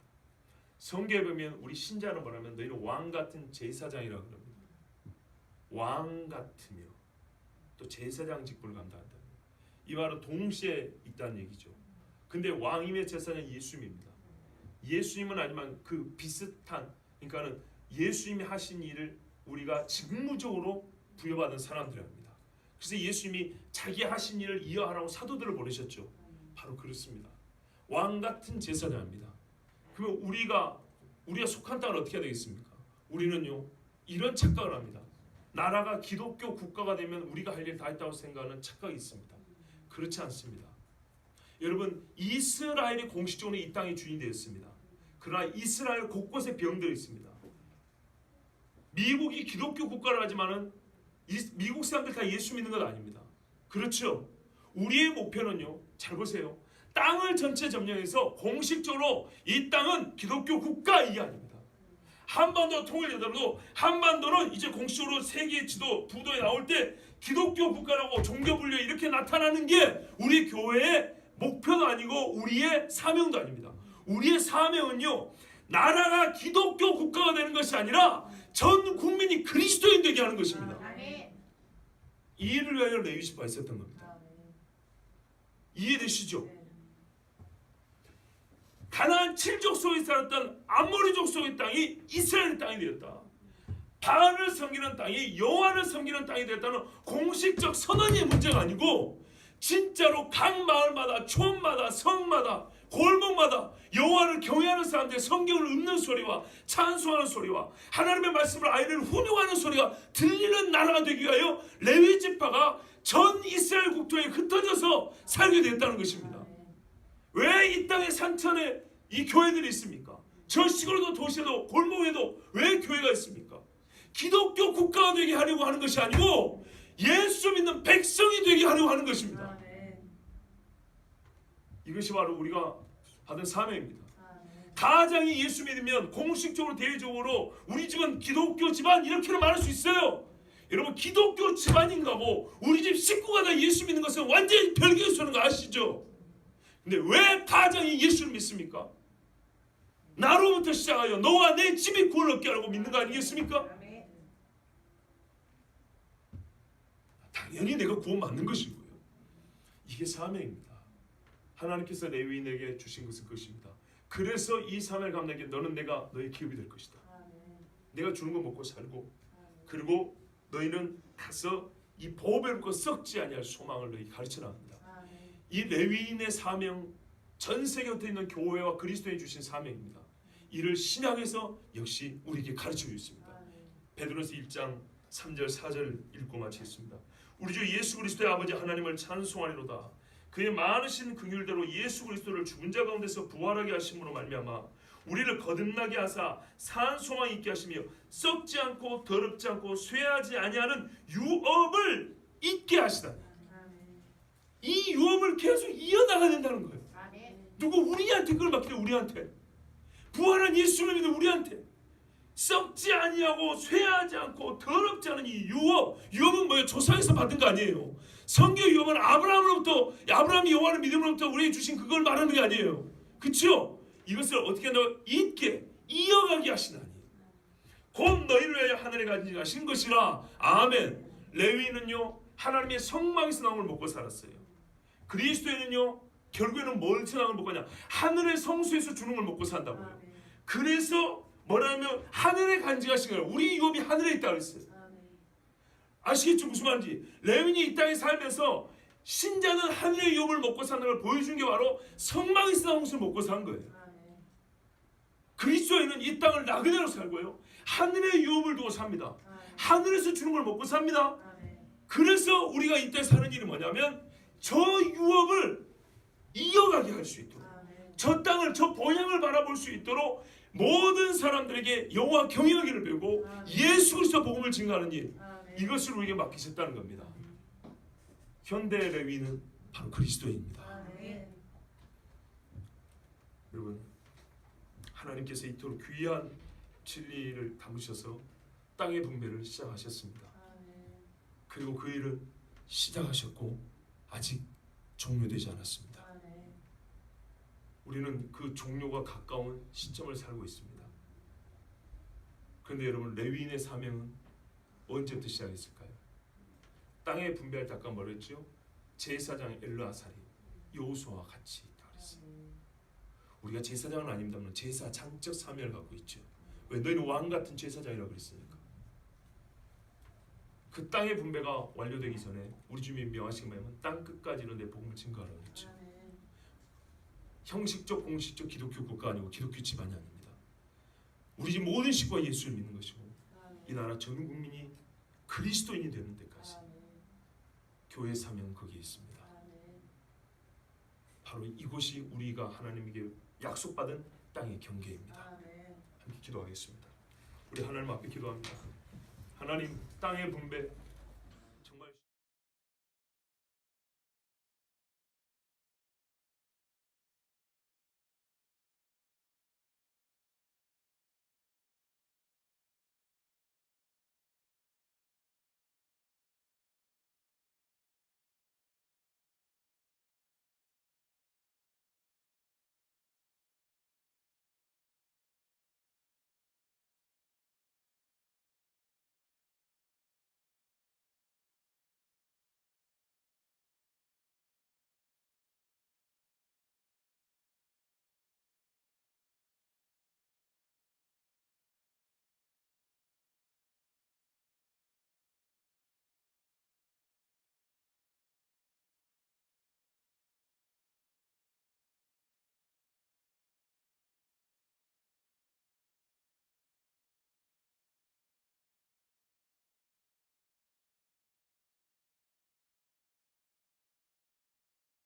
Speaker 1: 성경에 보면 우리 신자는 뭐라면 너희는 왕 같은 제사장이라고 합니다. 왕 같으며 또 제사장 직분을 감당한다. 이 말은 동시에 있다는 얘기죠. 근데 왕임의 제사장은 예수님입니다. 예수님은 아니면 그 비슷한, 그러니까는 예수님이 하신 일을 우리가 직무적으로 부여받은 사람들입니다. 그래서 예수님이 자기 하신 일을 이어하라고 사도들을 보내셨죠. 바로 그렇습니다. 왕 같은 제사장입니다. 그러면 우리가 속한 땅은 어떻게 해야 되겠습니까? 우리는요 이런 착각을 합니다. 나라가 기독교 국가가 되면 우리가 할 일 다 했다고 생각하는 착각이 있습니다. 그렇지 않습니다. 여러분, 이스라엘이 공식적으로 이 땅의 주인이 되었습니다. 그러나 이스라엘 곳곳에 병들어 있습니다. 미국이 기독교 국가를 하지만은 미국 사람들 다 예수 믿는 건 아닙니다. 그렇죠? 우리의 목표는요, 잘 보세요. 땅을 전체 점령해서 공식적으로 이 땅은 기독교 국가 이게 아닙니다. 한반도 통일되더라도 한반도는 이제 공식적으로 세계 지도 부도에 나올 때 기독교 국가라고 종교 분류 이렇게 나타나는 게 우리 교회의 목표도 아니고 우리의 사명도 아닙니다. 우리의 사명은요, 나라가 기독교 국가가 되는 것이 아니라 전 국민이 그리스도인 되게 하는 것입니다. 이 일을 위하여 레위 지파가 있었던 겁니다. 이해되시죠? 가나안 7족 속에 살았던 아모리족 속의 땅이 이스라엘의 땅이 되었다. 바알을 섬기는 땅이 여호와를 섬기는 땅이 되었다는 공식적 선언의 문제가 아니고 진짜로 각 마을마다 촌마다 성마다 골목마다 여호와를 경외하는 사람들의 성경을 읊는 소리와 찬송하는 소리와 하나님의 말씀을 아이를 훈육하는 소리가 들리는 나라가 되기 위하여 레위 지파가 전 이스라엘 국토에 흩어져서 살게 됐다는 것입니다. 왜 이 땅의 산천에 이 교회들이 있습니까? 저 시골에도 도시에도 골목에도 왜 교회가 있습니까? 기독교 국가가 되게 하려고 하는 것이 아니고 예수 믿는 백성이 되게 하려고 하는 것입니다. 이것이 바로 우리가 받은 사명입니다. 가장이 예수 믿으면 공식적으로 대외적으로 우리 집은 기독교 집안 이렇게는 말할 수 있어요. 여러분, 기독교 집안인가고 우리 집 식구가 다 예수 믿는 것은 완전히 별개의 소리인 거 아시죠? 근데 왜 가장이 예수를 믿습니까? 나로부터 시작하여 너와 내 집이 구원을 얻게 하라고 믿는 거 아니겠습니까? 당연히 내가 구원 받는 것이고요. 이게 사명입니다. 하나님께서 레위인에게 주신 것은 그것입니다. 그래서 이 사명을 감당하게 너는 내가 너의 기업이 될 것이다. 내가 주는 거 먹고 살고, 그리고 너희는 가서 이 보배를 먹고 썩지 아니할 소망을 너희 가르쳐 나갑니다. 이 레위인의 사명, 전 세계에 있는 교회와 그리스도에 주신 사명입니다. 이를 신약에서 역시 우리에게 가르쳐 주고 있습니다. 베드로서 1장 3절 4절 읽고 마치겠습니다. 우리 주 예수 그리스도의 아버지 하나님을 찬송하리로다. 그의 많으신 긍휼대로 예수 그리스도를 죽은 자 가운데서 부활하게 하심으로 말미암아 우리를 거듭나게 하사 산 소망 있게 하시며 썩지 않고 더럽지 않고 쇠하지 아니하는 유업을 있게 하시다. 이 유업을 계속 이어나가야 된다는 거예요. 누구 우리한테 그걸 맡기래. 우리한테 부활한 예수를 믿는 우리한테 썩지 아니하고 쇠하지 않고 더럽지 않은 이 유업. 유업은 뭐예요? 조상에서 받은 거 아니에요. 성경 유업은 아브라함이 여호와를 믿음으로부터 우리에게 주신 그걸 말하는 게 아니에요. 그렇죠? 이것을 어떻게 있게 이어가게 하시나니 곧 너희를 위하여 하늘에 가지신 것이라. 아멘. 레위는요 하나님의 성막에서 나온 걸 먹고 살았어요. 그리스도인은요 결국에는 뭘서 나온 걸 먹고 하냐? 하늘의 성소에서 주는 걸 먹고 산다고요. 그래서 뭐라면 하늘에 간직하신 거예요. 우리 유업이 하늘에 있다 그랬어요. 아시겠죠? 무슨 말인지. 레위인이 이 땅에 살면서 신자는 하늘의 유업을 먹고 사는 걸 보여준 게 바로 성막에서 나온 것을 먹고 산 거예요. 그리스도인은 이 땅을 나그네로 살고요 하늘의 유업을 두고 삽니다. 하늘에서 주는 걸 먹고 삽니다. 그래서 우리가 이 땅에 사는 일이 뭐냐면 저 유업을 이어가게 할 수 있도록, 저 땅을, 저 본향을 바라볼 수 있도록 모든 사람들에게 여호와 경외하기를 배우고 예수 그리스도 복음을 증거하는 일, 이것을 우리에게 맡기셨다는 겁니다. 현대 레위는 바로 그리스도입니다. 여러분, 하나님께서 이토록 귀한 진리를 담으셔서 땅의 분배를 시작하셨습니다. 그리고 그 일을 시작하셨고 아직 종료되지 않았습니다. 우리는 그 종료가 가까운 시점을 살고 있습니다. 그런데 여러분, 레위인의 사명은 언제부터 시작했을까요? 땅에 분배할 때 아까 뭐랬죠? 제사장 엘르아살이 여호수아와 같이 있다 그랬어요. 우리가 제사장은 아닙니다만 제사장적 사명을 갖고 있죠. 왜? 너희는 왕 같은 제사장이라고 그랬으니까. 그 땅의 분배가 완료되기 전에 우리 주님이 명하신 거면 땅 끝까지는 내 복음을 증거하라고 했죠. 형식적 공식적 기독교 국가 아니고 기독교 집안이 아닙니다. 우리 집 모든 식구가 예수를 믿는 것이고 이 나라 전 국민이 그리스도인이 되는 데까지 교회 사명은 거기에 있습니다. 바로 이곳이 우리가 하나님에게 약속받은 땅의 경계입니다. 함께 기도하겠습니다. 우리 하나님 앞에 기도합니다. 하나님, 땅의 분배